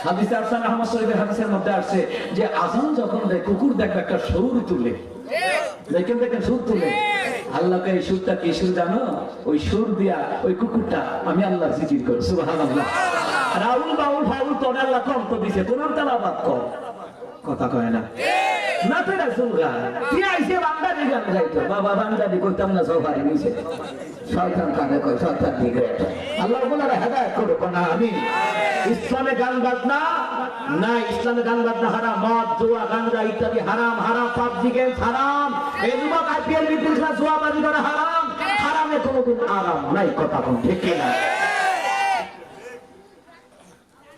হাদিসে আসছে না, আহমদ শরীফের হাদিসের মধ্যে আসছে যে আযান যখন দেয় কুকুর দেখবে একটা সুর তুলে, দেখেন দেখেন সুর তুলে, আল্লাহকে এই সুরটা কি সুর জানো? ওই সুর দিয়া ওই কুকুরটা আমি আল্লাহর জিকির করি, সুবহানাল্লাহ। রাউল বাউল ফাউল তোর আল্লাহ কম তো দিছে, কোরআন তেলাওয়াত কর, কথা কয় না? নাতে রাসূল গান কি আইছে, বান্দারি গান গাইতো, বাবা বান্দারি কইতাম না, সবাই নিছে শয়তান কানে কয়, শয়তান দিকে আল্লাহ বলে হেদায়েত করুক না। আমি ইসলামে গান বাজনা না, ইসলামে গান বাজনা হারাম, মদ জুয়া গাঞ্জা ইত্যাদি হারাম, হারাম পাবজি গেম হারাম, এই যুবক আইপিএল বিপিএল খেলা জুয়া বাজি করা হারাম, হারামে কোনোদিন আরাম নাই, কথা কোন ঠিক না?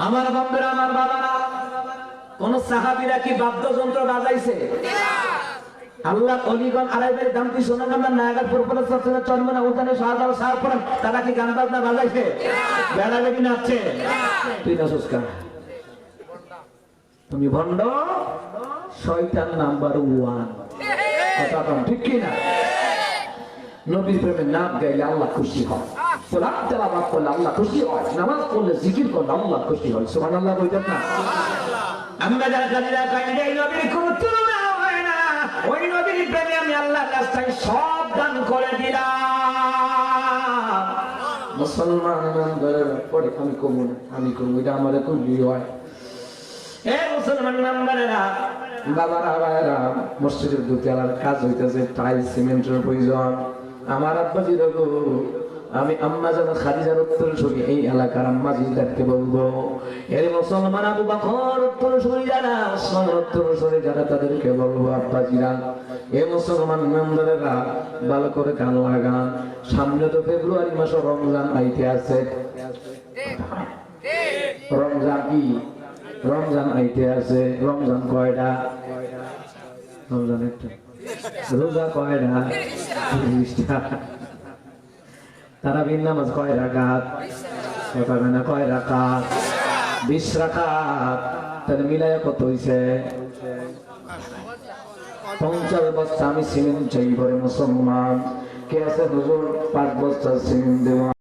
আমার বন্ধুরা, আমার বাবারা, কোন সাহাবীরা কি বাদ্যযন্ত্র বাজাইছে? আল্লাহ অলিগণ আড়াইবের দামটি শোনান আমার নায়াগারপুর পরে চন্মনা উদ্যানে শাহজাল শাহপুরান, তারা কি গান বাজনা বাজাইছে? বেড়া বেড়ি নাচছে, তুই নাচস কেন? তুমি ভণ্ড, শয়তান নাম্বার 1, কথা কম ঠিক কি না? নবীর প্রেমে নাচ গাইলে আল্লাহ খুশি হয়, কোরআন তেলাওয়াত করলে আল্লাহ খুশি হয়, নামাজ পড়লে জিকির করলে আল্লাহ খুশি হয়, সুবহানাল্লাহ কইতেন না? আমরা যারা জানিনা কাইলে এই নবীর কোনো তুলনা হয় না, ওই নবীর প্রেমে আমি আল্লাহর রাস্তায় সব দান করে দিলাম। মুসলমান নামদারের পরে আমি কমু না, আমি কমু, এটা আমাদের খুবই হয়। এ মুসলমান নামদারেরা, বাবারা ভাইরা মসজিদের দুতলার কাজ হইতেছে, টাইল সিমেন্টের প্রয়োজন। আমার আব্বাজি দেখো, আমি আম্মা যেন খাদিজার উত্তরসূরি, এই এলাকার আম্মাজিদেরকে বলবো, এর মুসলমান আবু বকর উত্তরসূরি যারা, ওসমান উত্তরসূরি যারা, তাদেরকে বলবো আব্বাজিরা, এ মুসলমান মেম্বারেরা ভালো করে কান লাগান। সামনে তো ফেব্রুয়ারি মাস রমজান আইতে আছে। রমজান কি? রমজান আইতে আছে। রমজান কয়টা? রমজান একটা। রোজা কয়টা? 30টা। তারাবির নামাজ কয় রাকাত? কথা না, কয় রাকাত? 20 রাকাত। তাহলে মিলায়া কত হইছে? 50 বস্তা আমি সিমেন্ট চাই বলে মুসলমান। কে আছে হুজুর 5 বস্তা সিমেন্ট দেওয়া?